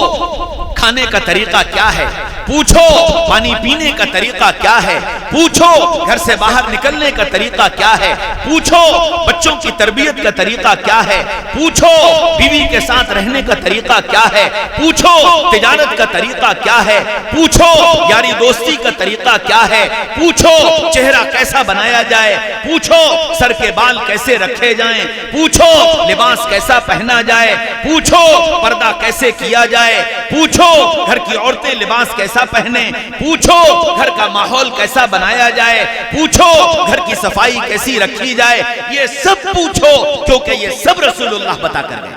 کھانے کا طریقہ کیا ہے، پوچھو پانی پینے کا طریقہ کیا ہے، پوچھو گھر سے باہر نکلنے کا طریقہ کیا ہے، پوچھو بچوں کی تربیت کا طریقہ کیا ہے، پوچھو بیوی کے ساتھ رہنے کا طریقہ کیا ہے، پوچھو تجارت کا طریقہ کیا ہے، پوچھو یاری دوستی کا طریقہ کیا ہے، پوچھو چہرہ کیسا بنایا جائے، پوچھو سر کے بال کیسے رکھے جائیں، پوچھو لباس کیسا پہنا جائے، پوچھو پردہ کیسے کیا جائے، پوچھو گھر کی عورتیں لباس کیسا پہنے، پوچھو گھر کا ماحول کیسا بنایا جائے، پوچھو گھر کی صفائی کیسی رکھی جائے. یہ سب پوچھو کیونکہ یہ سب رسول اللہ بتا کر گئے،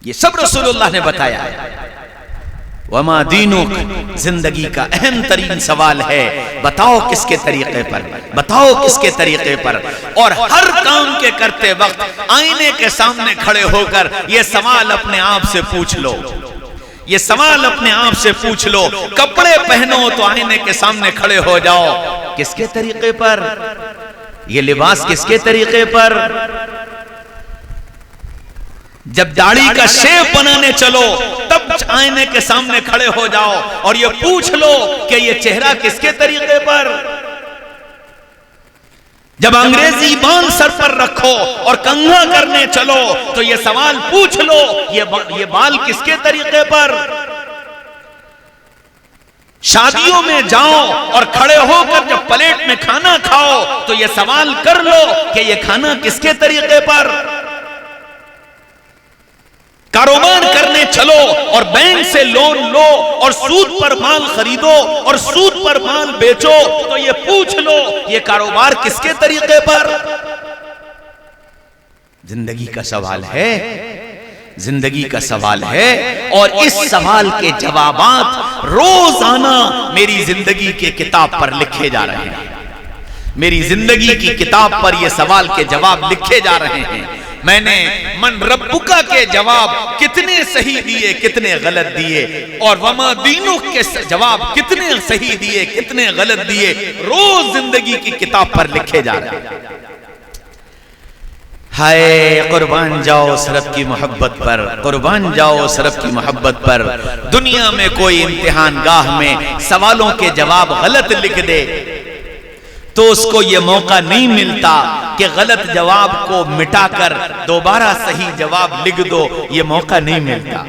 یہ سب رسول اللہ نے بتایا. وما دینک زندگی کا اہم ترین سوال ہے. بتاؤ کس کے طریقے پر، بتاؤ کس کے طریقے پر. اور ہر کام کے کرتے وقت آئینے کے سامنے کھڑے ہو کر یہ سوال اپنے آپ سے پوچھ لو، یہ سوال اپنے آپ سے پوچھ لو. کپڑے پہنو تو آئینے کے سامنے کھڑے ہو جاؤ، کس کے طریقے پر؟ یہ لباس کس کے طریقے پر؟ جب داڑھی کا شیپ بنانے چلو تب آئینے کے سامنے کھڑے ہو جاؤ اور یہ پوچھ لو کہ یہ چہرہ کس کے طریقے پر؟ جب انگریزی بال سر پر رکھو اور کنگھا کرنے چلو تو یہ سوال پوچھ لو یہ بال کس کے طریقے پر؟ شادیوں میں جاؤ اور کھڑے ہو کر جب پلیٹ میں کھانا کھاؤ تو یہ سوال کر لو کہ یہ کھانا کس کے طریقے پر؟ کاروبار کرنے چلو اور بینک سے لون لو اور سود پر مال خریدو اور سود پر مال بیچو تو یہ پوچھ لو یہ کاروبار کس کے طریقے پر؟ زندگی کا سوال ہے، زندگی کا سوال ہے. اور اس سوال کے جوابات روزانہ میری زندگی کے کتاب پر لکھے جا رہے ہیں. میری زندگی کی کتاب پر یہ سوال کے جواب لکھے جا رہے ہیں. میں نے من ربکا کے جواب کتنے صحیح دیے کتنے غلط دیے اور وما دینک کے جواب کتنے صحیح دیے کتنے غلط دیے روز زندگی کی کتاب پر لکھے جا رہے ہیں. ہائے قربان جاؤ سرب کی محبت پر، قربان جاؤ سرب کی محبت پر. دنیا میں کوئی امتحان گاہ میں سوالوں کے جواب غلط لکھ دے تو اس کو یہ موقع نہیں ملتا کہ غلط جواب کو مٹا کر دوبارہ صحیح جواب لکھ دو، یہ موقع نہیں ملتا.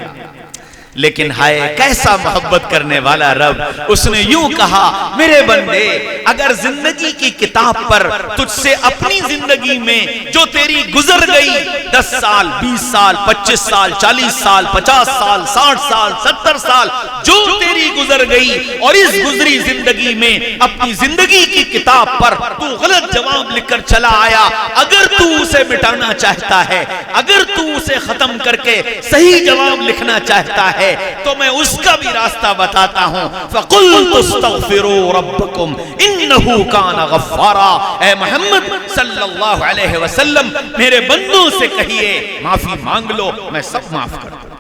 لیکن ہائے کیسا محبت کرنے والا رب، اس نے یوں کہا میرے بندے اگر زندگی کی کتاب پر تجھ سے اپنی زندگی میں جو تیری گزر گئی 10 سال 20 سال 25 سال 40 سال 50 سال 60 سال 70 سال جو تیری گزر گئی اور اس گزری زندگی میں اپنی زندگی کی کتاب پر تو غلط جواب لکھ کر چلا آیا، اگر تو اسے مٹانا چاہتا ہے، اگر تو اسے ختم کر کے صحیح جواب لکھنا چاہتا ہے تو میں اس کا بھی راستہ بتاتا ہوں. فَقُلْتُ اسْتَغْفِرُوا رَبَّكُمْ إِنَّهُ كَانَ غَفَّارًا. اے محمد صلی اللہ علیہ وسلم میرے بندوں سے کہیے معافی مانگ لو، میں سب معاف کر دوں،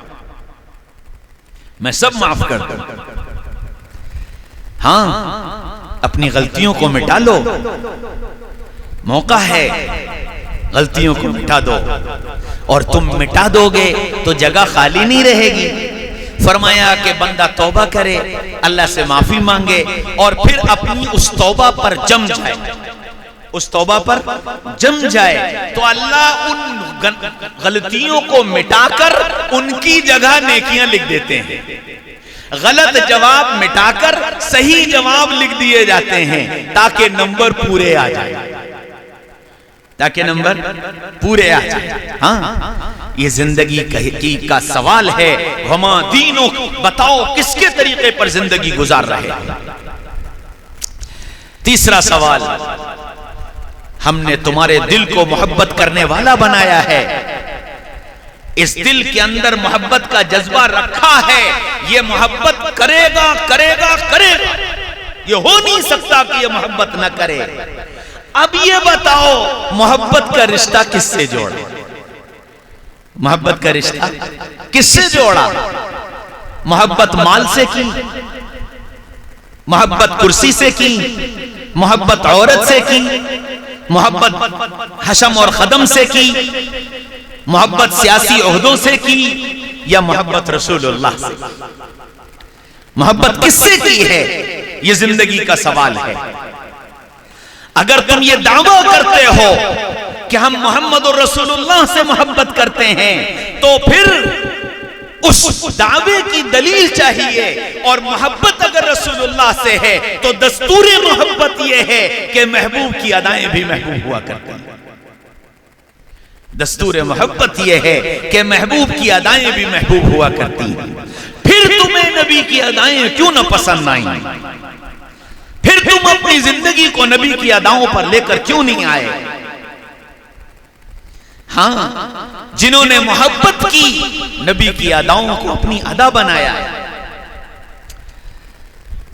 میں سب معاف کر دوں. ہاں اپنی غلطیوں کو مٹا لو، موقع ہے غلطیوں کو مٹا دو. اور تم مٹا دو گے تو جگہ خالی نہیں رہے گی. فرمایا کہ بندہ توبہ کرے، اللہ سے معافی مانگے اور پھر اپنی اس توبہ پر جم جائے، اس توبہ پر جم جائے تو اللہ ان غلطیوں کو مٹا کر ان کی جگہ نیکیاں لکھ دیتے ہیں. غلط جواب مٹا کر صحیح جواب لکھ دیے جاتے ہیں تاکہ نمبر پورے آ جائے. تاکہ نمبر پورے آ جائے. ہاں یہ زندگی کا سوال ہے. وما دینو، بتاؤ کس کے طریقے پر زندگی گزار رہے. تیسرا سوال، ہم نے تمہارے دل کو محبت کرنے والا بنایا ہے. اس دل کے اندر محبت کا جذبہ رکھا ہے. یہ محبت کرے گا کرے گا کرے گا. یہ ہو نہیں سکتا کہ یہ محبت نہ کرے. اب یہ بتاؤ محبت کا رشتہ کس سے جوڑا؟ محبت کا رشتہ کس سے جوڑا؟ محبت مال سے کی، محبت کرسی سے کی، محبت عورت سے کی، محبت حشم اور خدم سے کی، محبت سیاسی عہدوں سے کی، یا محبت رسول اللہ سے؟ محبت کس سے کی ہے؟ یہ زندگی کا سوال ہے. اگر تم یہ دعویٰ کرتے ہو کہ ہم محمد رسول اللہ سے محبت کرتے ہیں تو پھر اس دعوے کی دلیل چاہیے. اور محبت اگر رسول اللہ سے ہے تو دستور محبت یہ ہے کہ محبوب کی ادائیں بھی محبوب ہوا کرتی ہیں. دستور محبت یہ ہے کہ محبوب کی ادائیں بھی محبوب ہوا کرتی ہیں. پھر تمہیں نبی کی ادائیں کیوں نہ پسند آئیں؟ پھر تم اپنی زندگی کو نبی کی اداؤں پر لے کر کیوں نہیں آئے؟ ہاں، جنہوں نے محبت کی نبی کی اداؤں کو اپنی ادا بنایا.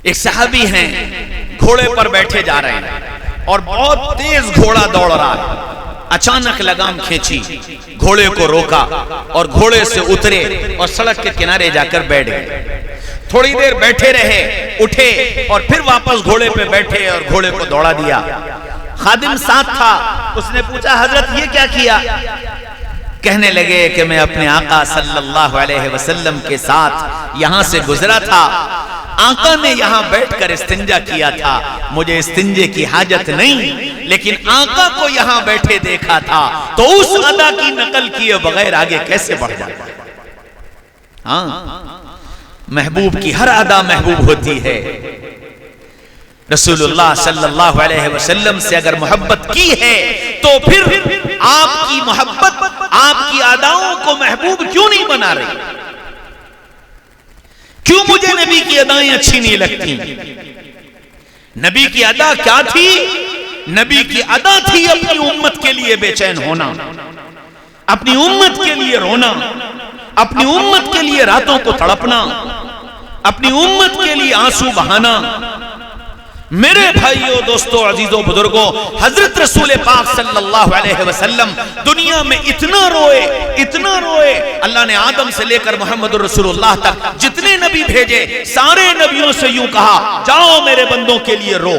ایک صحابی ہیں، گھوڑے پر بیٹھے جا رہے ہیں اور بہت تیز گھوڑا دوڑ رہا ہے. اچانک لگام کھینچی، گھوڑے کو روکا اور گھوڑے سے اترے اور سڑک کے کنارے جا کر بیٹھ گئے. تھوڑی دیر بیٹھے رہے، اٹھے اور پھر واپس گھوڑے پہ بیٹھے اور گھوڑے کو دوڑا دیا. خادم ساتھ تھا، اس نے پوچھا حضرت یہ کیا کیا؟ کہنے لگے کہ میں اپنے آقا صلی اللہ علیہ وسلم کے ساتھ یہاں سے گزرا تھا. آقا نے یہاں بیٹھ کر استنجا کیا تھا، مجھے استنجے کی حاجت نہیں، لیکن آقا کو یہاں بیٹھے دیکھا تھا تو اس ادا کی نقل کیے بغیر آگے کیسے بڑھ جاتا؟ ہاں، محبوب کی ہر ادا محبوب ہوتی ہے. رسول اللہ صلی اللہ علیہ وسلم سے اگر محبت کی ہے تو پھر آپ کی محبت آپ کی اداؤں کو محبوب کیوں نہیں بنا رہی؟ کیوں مجھے نبی کی ادائیں اچھی نہیں لگتی؟ نبی کی ادا کیا تھی؟ نبی کی ادا تھی اپنی امت کے لیے بے چین ہونا، اپنی امت کے لیے رونا، اپنی امت کے لیے راتوں کو تڑپنا، اپنی امت کے لیے آنسو بہانا. میرے بھائیوں، دوستوں، عزیزوں، بزرگوں، حضرت رسول پاک صلی اللہ علیہ وسلم دنیا میں اتنا روئے، اتنا روئے. اللہ نے آدم سے لے کر محمد رسول اللہ تک جتنے نبی بھیجے سارے نبیوں سے یوں کہا جاؤ میرے بندوں کے لیے رو،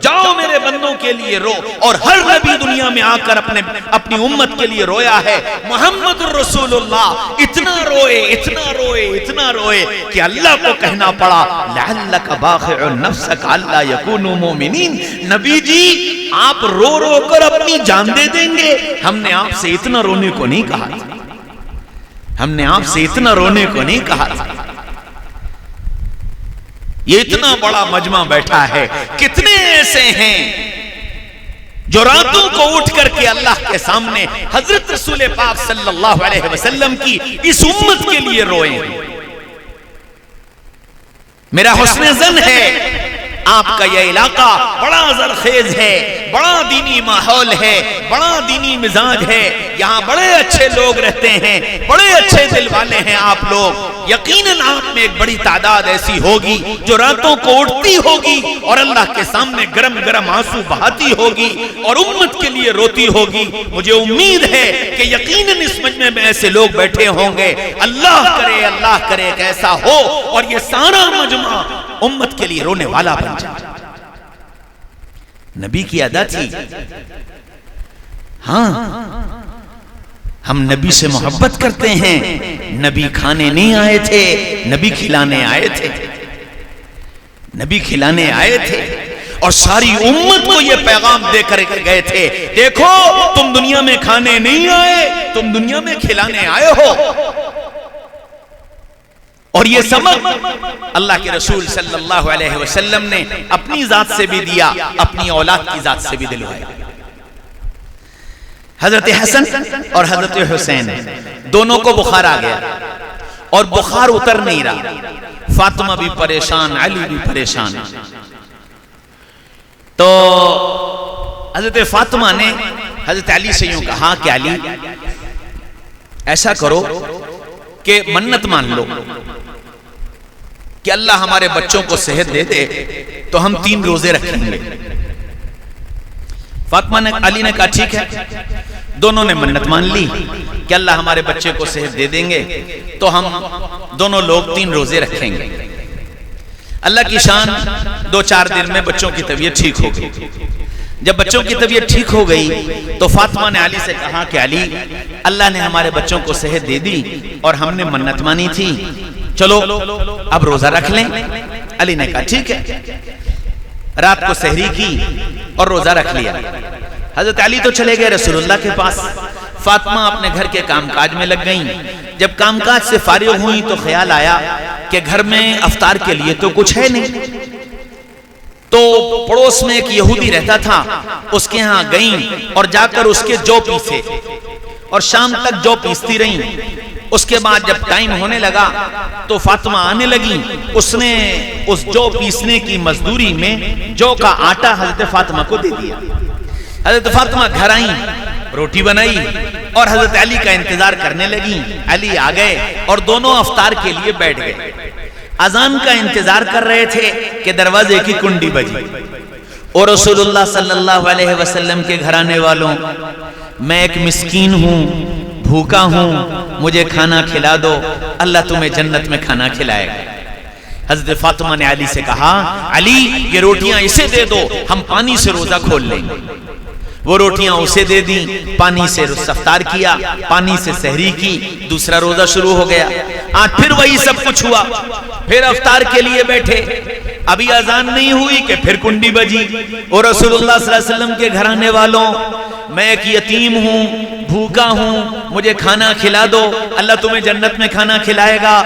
جاؤ میرے بندوں کے لیے رو. اور ہر نبی دنیا میں آ کر اپنی امت کے لیے رویا ہے. محمد الرسول اللہ اتنا روئے، اتنا روئے، اتنا روئے کہ اللہ کو کہنا پڑا لعلک باخع نفسک الا یکونوا مؤمنین. نبی جی آپ رو رو کر اپنی جان دے دیں گے. ہم نے آپ سے اتنا رونے کو نہیں کہا تھا، ہم نے آپ سے اتنا رونے کو نہیں کہا تھا. یہ اتنا بڑا مجمع بیٹھا ہے، کتنے ایسے ہیں جو راتوں کو اٹھ کر کے اللہ کے سامنے حضرت رسول پاک صلی اللہ علیہ وسلم کی اس امت کے لیے روئے ہیں. میرا حسن ظن ہے آپ کا یہ علاقہ بڑا زرخیز ہے، بڑا دینی ماحول ہے، بڑا دینی مزاج ہے. یہاں بڑے اچھے لوگ رہتے ہیں، بڑے اچھے دل والے ہیں آپ لوگ. یقیناً آپ میں ایک بڑی تعداد ایسی ہوگی جو راتوں کو اٹھتی ہوگی اور اللہ کے سامنے گرم گرم آنسو بہاتی ہوگی اور امت کے لیے روتی ہوگی. مجھے امید ہے کہ یقیناً اس مجمع میں ایسے لوگ بیٹھے ہوں گے. اللہ کرے کہ ایسا ہو اور یہ سارا مجمع امت کے لیے رونے والا بن جائے. نبی کی ادا تھی. ہاں، ہم نبی سے محبت کرتے ہیں. نبی کھانے نہیں آئے تھے، نبی کھلانے آئے تھے، نبی کھلانے آئے تھے. اور ساری امت کو یہ پیغام دے کر گئے تھے، دیکھو تم دنیا میں کھانے نہیں آئے، تم دنیا میں کھلانے آئے ہو۔ اور یہ سبق اللہ کے رسول صلی اللہ علیہ وسلم نے اپنی ذات سے بھی دیا، اپنی اولاد کی ذات سے بھی دلوایا۔ حضرت حسن اور حضرت حسین دونوں کو بخار آ گیا اور بخار اتر نہیں رہا، فاطمہ بھی پریشان، علی بھی پریشان۔ تو حضرت فاطمہ نے حضرت علی سے یوں کہا کہ علی ایسا کرو کہ منت مان لو کہ اللہ ہمارے بچوں کو صحت دے دے تو ہم 3 روزے رکھیں گے۔ فاطمہ نے علی نے کہا ٹھیک ہے، دونوں نے منت مان لی کہ اللہ ہمارے بچے کو صحت دے دیں گے تو ہم دونوں لوگ 3 روزے رکھیں گے۔ اللہ کی شان 2-4 دن میں بچوں کی طبیعت ٹھیک ہو گئی۔ جب بچوں کی طبیعت ٹھیک ہو گئی تو فاطمہ نے علی سے کہا کہ علی اللہ نے ہمارے بچوں کو صحت دے دی اور ہم نے منت مانی تھی، چلو اب روزہ رکھ لیں۔ علی نے کہا ٹھیک ہے، رات کو سحری کی اور روزہ رکھ لیا۔ حضرت علی تو چلے گئے رسول اللہ کے پاس، فاطمہ اپنے گھر کے کام کاج میں لگ گئیں۔ جب کام کاج سے فارغ ہوئیں تو خیال آیا کہ گھر میں افطار کے لیے تو کچھ ہے نہیں، تو پڑوس میں ایک یہودی رہتا تھا، اس کے ہاں گئیں اور جا کر اس کے جو پیسے اور شام تک جو پیستی رہیں۔ اس کے بعد جب ٹائم ہونے لگا تو فاطمہ آنے لگی، اس نے اس جو پیسنے کی مزدوری میں جو کا آٹا حضرت فاطمہ کو دے دیا۔ حضرت فاطمہ گھر آئیں، روٹی بنائی اور حضرت علی کا انتظار کرنے لگیں۔ علی آ گئے اور دونوں افطار کے لیے بیٹھ گئے۔ اذان کا انتظار کر رہے تھے کہ دروازے کی کنڈی بجی، اور رسول اللہ صلی اللہ علیہ وسلم کے گھرانے والوں، میں ایک مسکین ہوں، بھوکا ہوں، مجھے کھانا کھلا دو، اللہ تمہیں جنت میں کھانا کھلائے گا۔ حضرت فاطمہ نے علی سے کہا علی یہ روٹیاں اسے دے دو، ہم پانی سے روزہ کھول لیں گے۔ وہ روٹیاں اسے دے دیں، پانی سے افطار کیا، پانی سے سحری کی، دوسرا روزہ شروع ہو گیا۔ آج پھر وہی سب کچھ ہوا، پھر افطار کے لیے بیٹھے، ابھی اذان نہیں ہوئی کہ پھر کنڈی بجی، اور رسول اللہ صلی اللہ علیہ وسلم کے گھرانے والوں، میں ایک یتیم ہوں، بھوکا ہوں، مجھے کھانا کھلا دو، اللہ تمہیں جنت میں کھانا کھلائے گا۔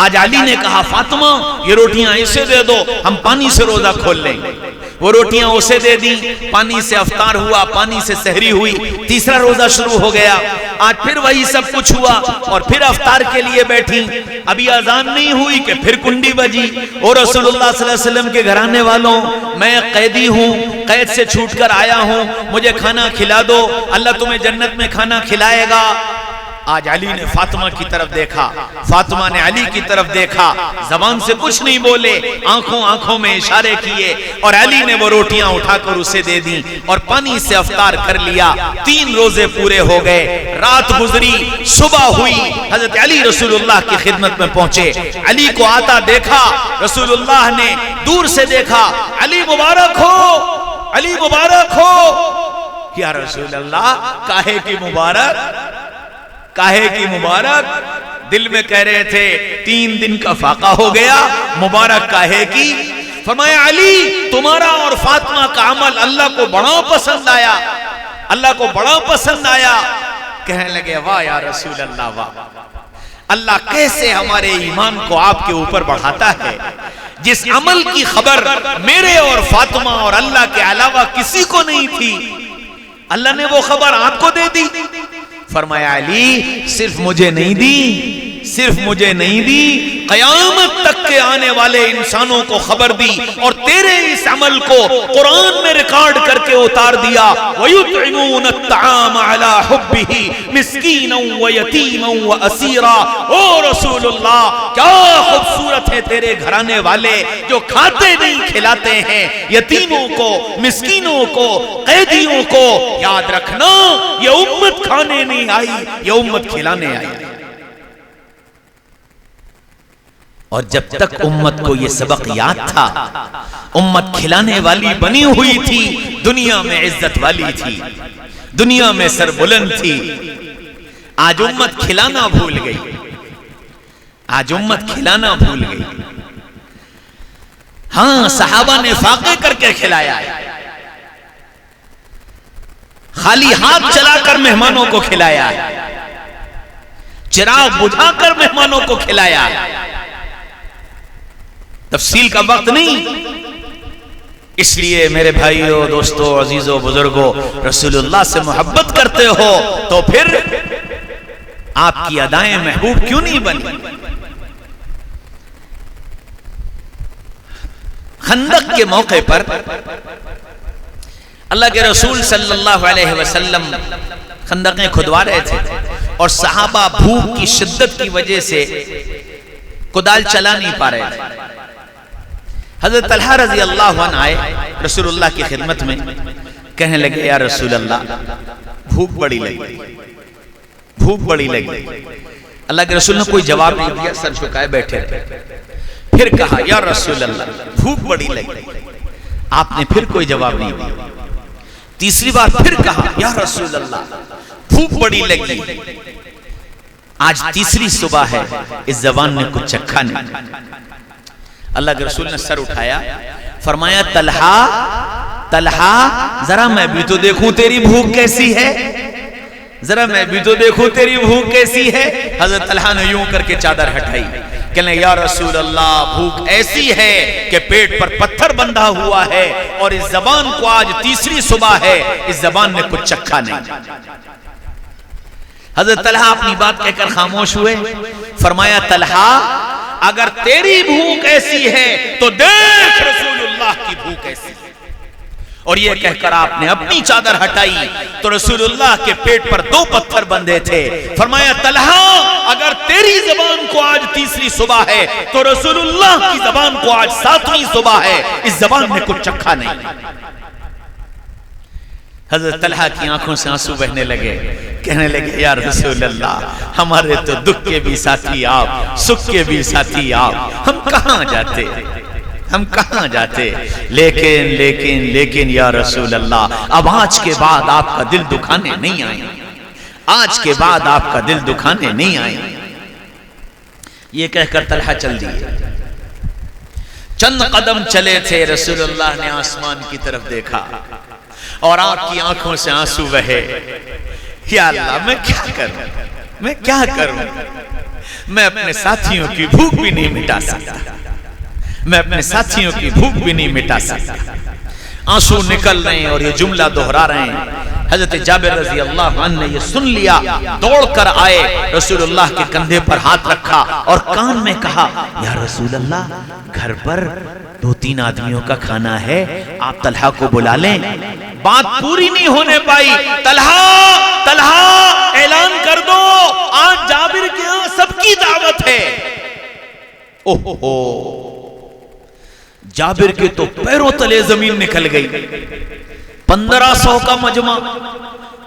آج علی نے کہا فاطمہ یہ روٹیاں اسے دے دو، ہم پانی سے روزہ کھول لیں گے۔ وہ روٹیاں اسے دے دی، پانی سے افطار ہوا، پانی سے سحری ہوئی، تیسرا روزہ شروع ہو گیا۔ آج پھر وہی سب کچھ ہوا اور پھر افطار کے لیے بیٹھی، ابھی اذان نہیں ہوئی کہ پھر کنڈی بجی، اور رسول اللہ صلی اللہ علیہ وسلم کے گھرانے والوں، میں قیدی ہوں، قید سے چھوٹ کر آیا ہوں، مجھے کھانا کھلا دو، اللہ تمہیں جنت میں کھانا کھلائے گا۔ آج علی نے فاطمہ کی طرف دیکھا، فاطمہ نے علی کی طرف دیکھا، زبان سے کچھ نہیں بولے، آنکھوں میں اشارے کیے، اور علی نے وہ روٹیاں اٹھا کر اسے دے دیں اور پانی سے افطار کر لیا۔ 3 روزے پورے ہو گئے، رات گزری، صبح ہوئی، حضرت علی رسول اللہ کی خدمت میں پہنچے۔ علی کو آتا دیکھا، رسول اللہ نے دور سے دیکھا، علی مبارک ہو، علی مبارک ہو۔ یا رسول اللہ کاہے کی مبارک، کاہے کی مبارک؟ دل میں کہہ رہے تھے 3 دن کا فاقہ ہو گیا، مبارک کاہے کی؟ فرمایا علی تمہارا اور فاطمہ کا عمل اللہ کو بڑا پسند آیا، اللہ کو بڑا پسند آیا۔ کہنے لگے واہ یا رسول اللہ واہ، اللہ کیسے ہمارے ایمان کو آپ کے اوپر بڑھاتا ہے۔ جس عمل کی خبر میرے اور فاطمہ اور اللہ کے علاوہ کسی کو نہیں تھی، اللہ نے وہ خبر آپ کو دے دی۔ فرمایا علی صرف مجھے نہیں دی، صرف مجھے نہیں دی، قیامت تک کے آنے والے انسانوں کو خبر دی، اور تیرے اس عمل کو قرآن میں ریکارڈ کر کے اتار دیا۔ وَيُطْعِمُونَ الطَّعَامَ عَلَى حُبِّهِ مِسْكِينًا وَيَتِيمًا وَأَسِيرًا۔ او رسول اللہ کیا خوبصورت ہے تیرے گھرانے والے جو کھاتے نہیں کھلاتے ہیں، یتیموں کو، مسکینوں کو، قیدیوں کو۔ یاد رکھنا یہ امت کھانے نہیں آئی، یہ امت کھلانے آئی۔ اور جب تک امت کو یہ سبق یاد تھا، امت کھلانے والی بنی ہوئی تھی، دنیا میں عزت والی تھی، دنیا میں سر بلند تھی۔ آج امت کھلانا بھول گئی، آج امت کھلانا بھول گئی۔ ہاں صحابہ نے فاقے کر کے کھلایا ہے، خالی ہاتھ چلا کر مہمانوں کو کھلایا ہے، چراغ بجھا کر مہمانوں کو کھلایا ہے۔ تفصیل کا وقت نہیں، اس لیے میرے بھائیوں، دوستوں، عزیزوں، بزرگوں، رسول اللہ سے محبت کرتے ہو تو پھر آپ کی ادائیں محبوب کیوں نہیں بنی؟ خندق کے موقع پر اللہ کے رسول صلی اللہ علیہ وسلم خندقیں کھدوا رہے تھے اور صحابہ بھوک کی شدت کی وجہ سے کدال چلا نہیں پا رہے تھے۔ حضرت طلحہ رضی اللہ عنہ آئے رسول اللہ کی خدمت میں، کہنے لگے یا رسول اللہ بھوک بڑی لگی، بھوک بڑی لگی۔ اللہ کے رسول نے کوئی جواب نہیں دیا، سر جھکائے بیٹھے رہے۔ پھر کہا یا رسول اللہ بھوک بڑی لگی، آپ نے پھر کوئی جواب نہیں دیا۔ تیسری بار پھر کہا یا رسول اللہ بھوک بڑی لگی۔ آج تیسری صبح ہے، اس زبان نے کچھ چکھا نہیں۔ اللہ کے رسول نے سر اٹھایا، فرمایا طلحہ طلحہ ذرا میں بھی تو دیکھوں تیری بھوک کیسی ہے، ذرا میں بھی تو دیکھوں تیری بھوک کیسی ہے۔ حضرت طلحہ نے یوں کر کے چادر ہٹائی، کہنے یا رسول اللہ بھوک ایسی ہے کہ پیٹ پر پتھر بندھا ہوا ہے، اور اس زبان کو آج تیسری صبح ہے، اس زبان نے کچھ چکھا نہیں۔ حضرت طلحہ اپنی بات کہہ کر خاموش ہوئے، فرمایا طلحہ اگر تیری بھوک ایسی ہے تو دیکھ رسول اللہ کی بھوک ایسی ہے۔ اور یہ کہہ کر آپ نے اپنی چادر ہٹائی تو رسول اللہ کے پیٹ پر 2 پتھر بندھے تھے۔ فرمایا طلحہ اگر تیری زبان کو آج تیسری صبح ہے تو رسول اللہ کی زبان کو آج 7ویں صبح ہے، اس زبان نے کچھ چکھا نہیں۔ حضرت طلحہ کی آنکھوں سے آنسو بہنے لگے، کہنے لگے یا رسول اللہ ہمارے تو دکھ کے بھی ساتھی آپ، سکھ کے بھی ساتھی آپ، ہم کہاں جاتے، ہم کہاں جاتے؟ لیکن لیکن لیکن یا رسول اللہ اب آج کے بعد آپ کا دل دکھانے نہیں آئیں، آج کے بعد آپ کا دل دکھانے نہیں آئیں۔ یہ کہہ کر طلحہ چل دیے۔ چند قدم چلے تھے، رسول اللہ نے آسمان کی طرف دیکھا اور آپ کی آنکھوں سے آنسو بہے۔ یا اللہ میں کیا کروں، میں کیا کروں، میں اپنے ساتھیوں کی بھوک بھی نہیں مٹا سکتا، میں اپنے ساتھیوں کی بھوک بھی نہیں مٹا سکتا۔ آنسو نکل رہے ہیں اور یہ جملہ دہرا رہے ہیں۔ حضرت جابر رضی اللہ عنہ نے یہ سن لیا، دوڑ کر آئے، رسول اللہ کے کندھے پر ہاتھ رکھا اور کان میں کہا یا رسول اللہ گھر پر 2-3 آدمیوں کا کھانا ہے، آپ طلحہ کو بلا لیں۔ بات پوری نہیں ہونے پائی، طلحہ اعلان کر دو آج جابر کے ہاں سب کی دعوت ہے۔ اوہو جابر کے تو پیروں تلے زمین نکل گئی۔ 1500 کا مجمع،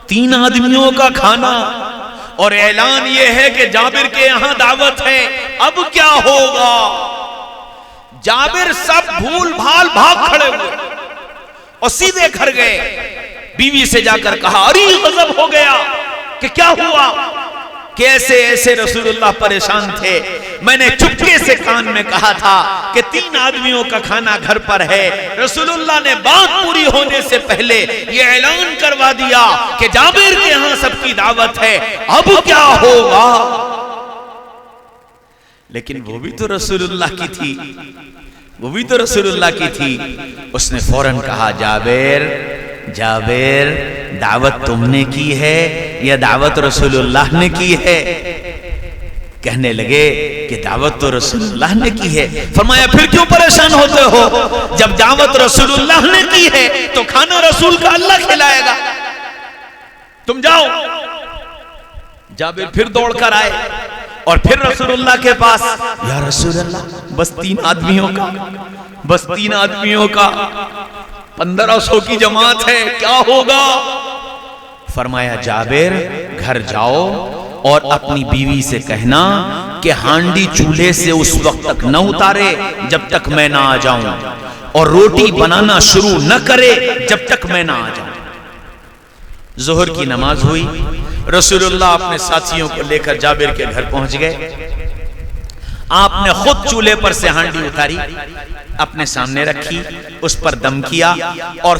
3 آدمیوں کا کھانا، اور اعلان یہ ہے کہ جابر کے یہاں دعوت ہے، اب کیا ہوگا؟ جابر سب بھول بھال بھاگ کھڑے ہوئے اور سیدھے گھر گئے۔ بیوی سے جا کر کہا ارے غضب ہو گیا کہ کیا ہوا، کہ ایسے ایسے رسول اللہ پریشان تھے، میں نے چپکے سے کان میں کہا تھا کہ 3 آدمیوں کا کھانا گھر پر ہے، رسول اللہ نے بات پوری ہونے سے پہلے یہ اعلان کروا دیا کہ جابر کے ہاں سب کی دعوت ہے، اب کیا ہوگا؟ لیکن وہ بھی تو رسول اللہ کی تھی، وہ بھی تو رسول اللہ کی تھی۔ اس نے فوراً کہا جابر دعوت تم نے کی ہے یا دعوت رسول اللہ نے کی ہے؟ کہنے لگے کہ دعوت تو رسول اللہ نے کی ہے۔ فرمایا پھر کیوں پریشان ہوتے ہو؟ جب دعوت رسول اللہ نے کی ہے تو کھانا رسول کا اللہ کھلائے گا، تم جاؤ۔ جابر پھر دوڑ کر آئے اور پھر رسول اللہ کے پاس، یا رسول اللہ بس 3 آدمیوں کا، بس 3 آدمیوں کا 1500 کی جماعت ہے، کیا ہوگا؟ فرمایا جابر گھر جاؤ اور اپنی بیوی سے کہنا کہ ہانڈی چولہے سے اس وقت تک نہ اتارے جب تک میں نہ آ جاؤں، اور روٹی بنانا شروع نہ کرے جب تک میں نہ آ جاؤں۔ ظہر کی نماز ہوئی، رسول اللہ اپنے ساتھیوں کو لے کر جابر کے گھر پہنچ گئے۔ آپ نے خود چولہے پر سے ہانڈی اتاری، اپنے سامنے رکھی، اس پر دم کیا اور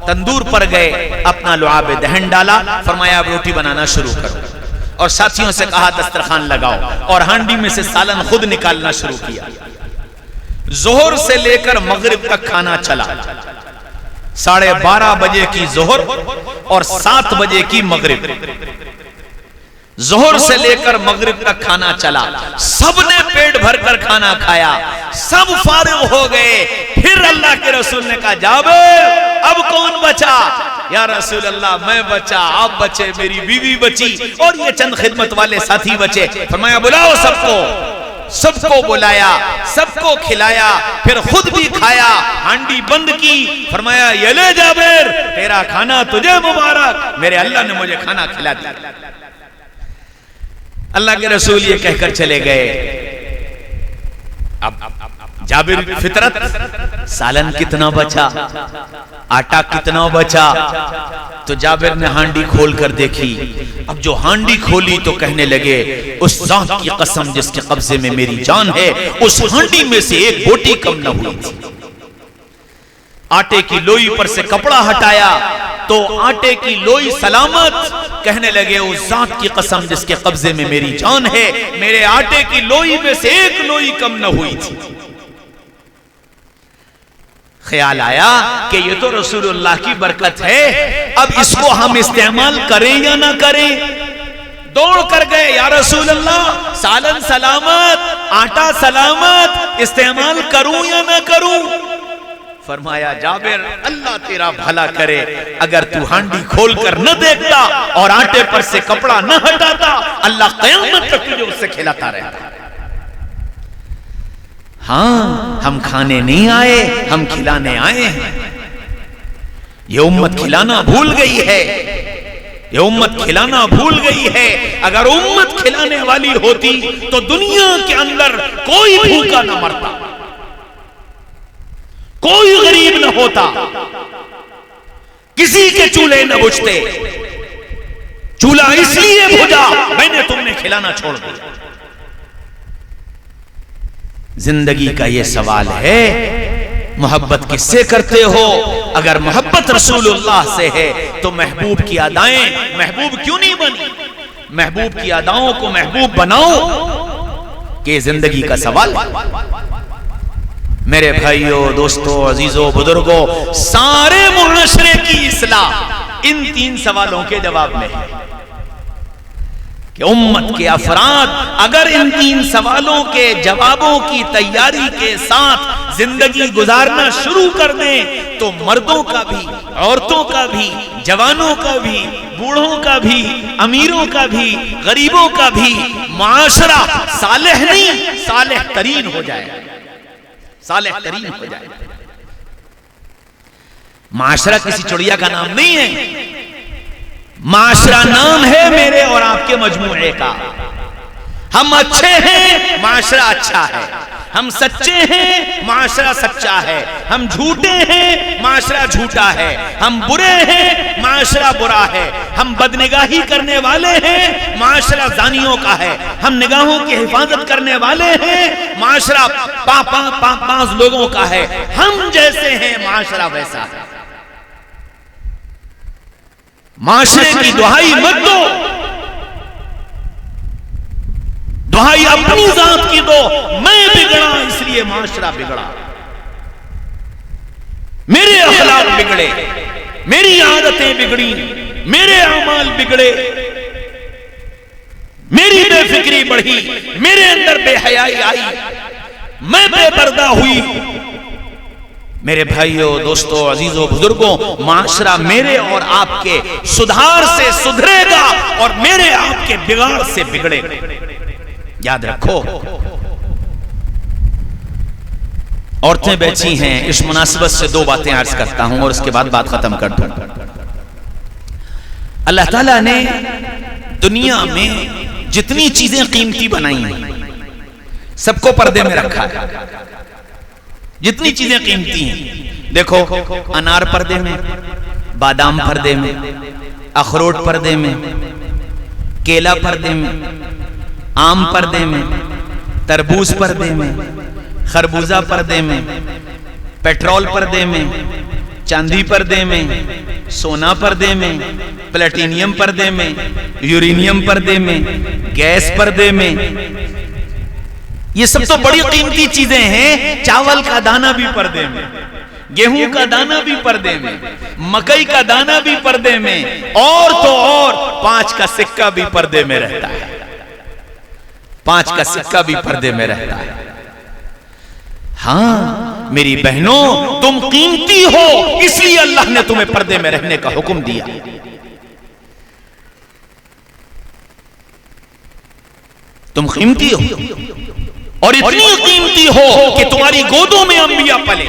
تندور پر گئے، اپنا لعاب دہن ڈالا، فرمایا اب روٹی بنانا شروع کرو، اور ساتھیوں سے کہا دسترخوان لگاؤ، اور ہانڈی میں سے سالن خود نکالنا شروع کیا۔ ظہر سے لے کر مغرب تک کھانا چلا، 12:30 بجے کی ظہر اور 7 بجے کی مغرب، ظہر سے لے کر مغرب تک کھانا چلا، سب نے پیٹ بھر کر کھانا کھایا، سب فارغ ہو گئے۔ پھر اللہ کے رسول نے کہا جابر اب کون بچا؟ یا رسول اللہ میں بچا، آپ بچے، میری بیوی بچی اور یہ چند خدمت والے ساتھی بچے۔ فرمایا بلاؤ سب کو، سب کو بلایا، سب کو کھلایا، پھر خود بھی کھایا، ہانڈی بند کی، فرمایا یہ لے جابر تیرا کھانا تجھے مبارک، میرے اللہ نے مجھے کھانا کھلا دیا۔ اللہ کے رسول یہ کہہ کر چلے گئے۔ اب جابر فطرت، سالن کتنا بچا، آٹا کتنا بچا، تو جابر نے ہانڈی کھول کر دیکھی۔ اب جو ہانڈی کھولی تو کہنے لگے اس ذات کی قسم جس کے قبضے میں میری جان ہے، اس ہانڈی میں سے ایک بوٹی کم نہ ہوئی تھی۔ آٹے کی لوئی پر سے کپڑا ہٹایا تو آٹے کی لوئی سلامت، کہنے لگے اس ذات کی قسم جس کے قبضے میں میری جان ہے، میرے آٹے کی لوئی میں سے ایک لوئی کم نہ ہوئی تھی۔ خیال آیا کہ یہ تو رسول اللہ کی برکت ہے، اب اس کو ہم استعمال کریں یا نہ کریں؟ دوڑ کر گئے، یا رسول اللہ سالن سلامت، آٹا سلامت، استعمال کروں یا نہ کروں؟ فرمایا جابر اللہ تیرا بھلا کرے، اگر تو ہانڈی کھول کر نہ دیکھتا اور آٹے پر سے کپڑا نہ ہٹاتا، اللہ قیامت تک تجھے اس سے کھلاتا رہتا۔ ہاں ہم کھانے نہیں آئے، ہم کھلانے آئے ہیں۔ یہ امت کھلانا بھول گئی ہے، یہ امت کھلانا بھول گئی ہے۔ اگر امت کھلانے والی ہوتی تو دنیا کے اندر کوئی بھوکا نہ مرتا، کوئی غریب نہ ہوتا، کسی کے چولہے نہ بجھتے۔ چولہا اس لیے بجھا میں نے تم نے کھلانا چھوڑ دیا۔ زندگی کا یہ سوال ہے محبت کس سے کرتے ہو؟ اگر محبت رسول اللہ سے ہے تو محبوب کی ادائیں محبوب کیوں نہیں بنی؟ محبوب کی اداؤں کو محبوب بناؤ، کہ زندگی کا سوال ہے۔ میرے بھائیوں، دوستوں، عزیزوں، بزرگوں، سارے معاشرے کی اصلاح ان 3 سوالوں کے جواب میں ہے کہ امت کے افراد اگر ان 3 سوالوں کے جوابوں کی تیاری کے ساتھ زندگی گزارنا شروع کر دیں تو مردوں کا بھی، عورتوں کا بھی، جوانوں کا بھی، بوڑھوں کا بھی، امیروں کا بھی، غریبوں کا بھی معاشرہ صالح نہیں صالح ترین ہو جائے، صالح ترین ہو جائے۔ معاشرہ کسی چڑیا کا نام نہیں ہے، معاشرہ نام ہے میرے اور آپ کے مجموعے کا۔ ہم اچھے ہیں، معاشرہ اچھا ہے، ہم سچے ہیں، معاشرہ سچا ہے، ہم جھوٹے ہیں، معاشرہ جھوٹا ہے، ہم برے ہیں، معاشرہ برا ہے، ہم بدنگاہی کرنے والے ہیں، معاشرہ زانیوں کا ہے، ہم نگاہوں کی حفاظت کرنے والے ہیں، معاشرہ پاس لوگوں کا ہے، ہم جیسے ہیں معاشرہ ویسا ہے۔ معاشرے کی دہائی مت دو، دہائی اپنی ذات کی دو، میں بگڑا اس لیے معاشرہ بگڑا، میرے اخلاق بگڑے، میری عادتیں بگڑی، میرے اعمال بگڑے، میری بے فکری بڑھی، میرے اندر بے حیائی آئی، میں بے پردہ ہوئی۔ میرے بھائیوں، دوستوں، عزیزوں، بزرگوں، معاشرہ میرے اور آپ کے سدھار سے سدھرے گا اور میرے آپ کے بگاڑ سے بگڑے گا۔ یاد رکھو، عورتیں بیٹھی ہیں، اس مناسبت سے 2 باتیں عرض کرتا ہوں اور اس کے بعد بات ختم کر دوں۔ اللہ تعالیٰ نے دنیا میں جتنی چیزیں قیمتی بنائی ہیں سب کو پردے میں رکھا ہے، جتنی چیزیں قیمتی ہیں۔ دیکھو، انار پردے میں، بادام پردے میں، اخروٹ پردے میں، کیلا پردے میں، آم پردے میں، تربوز پردے میں، خربوزہ پردے میں، پیٹرول پردے میں، چاندی پردے میں، سونا پردے میں، پلیٹینیم پردے میں، یورینیم پردے میں، گیس پردے میں. یہ سب تو بڑی قیمتی چیزیں ہیں. چاول کا دانہ بھی پردے میں، گیہوں کا دانہ بھی پردے میں، مکئی کا دانہ بھی پردے میں، اور تو اور 5 کا سکہ بھی پردے میں رہتا ہے. 5 کا سکہ بھی پردے میں رہتا ہے. ہاں میری بہنوں، تم قیمتی ہو، اس لیے اللہ نے تمہیں پردے میں رہنے کا حکم دیا. تم قیمتی ہو، اور اتنی قیمتی ہو کہ تمہاری گودوں میں انبیاء پلے،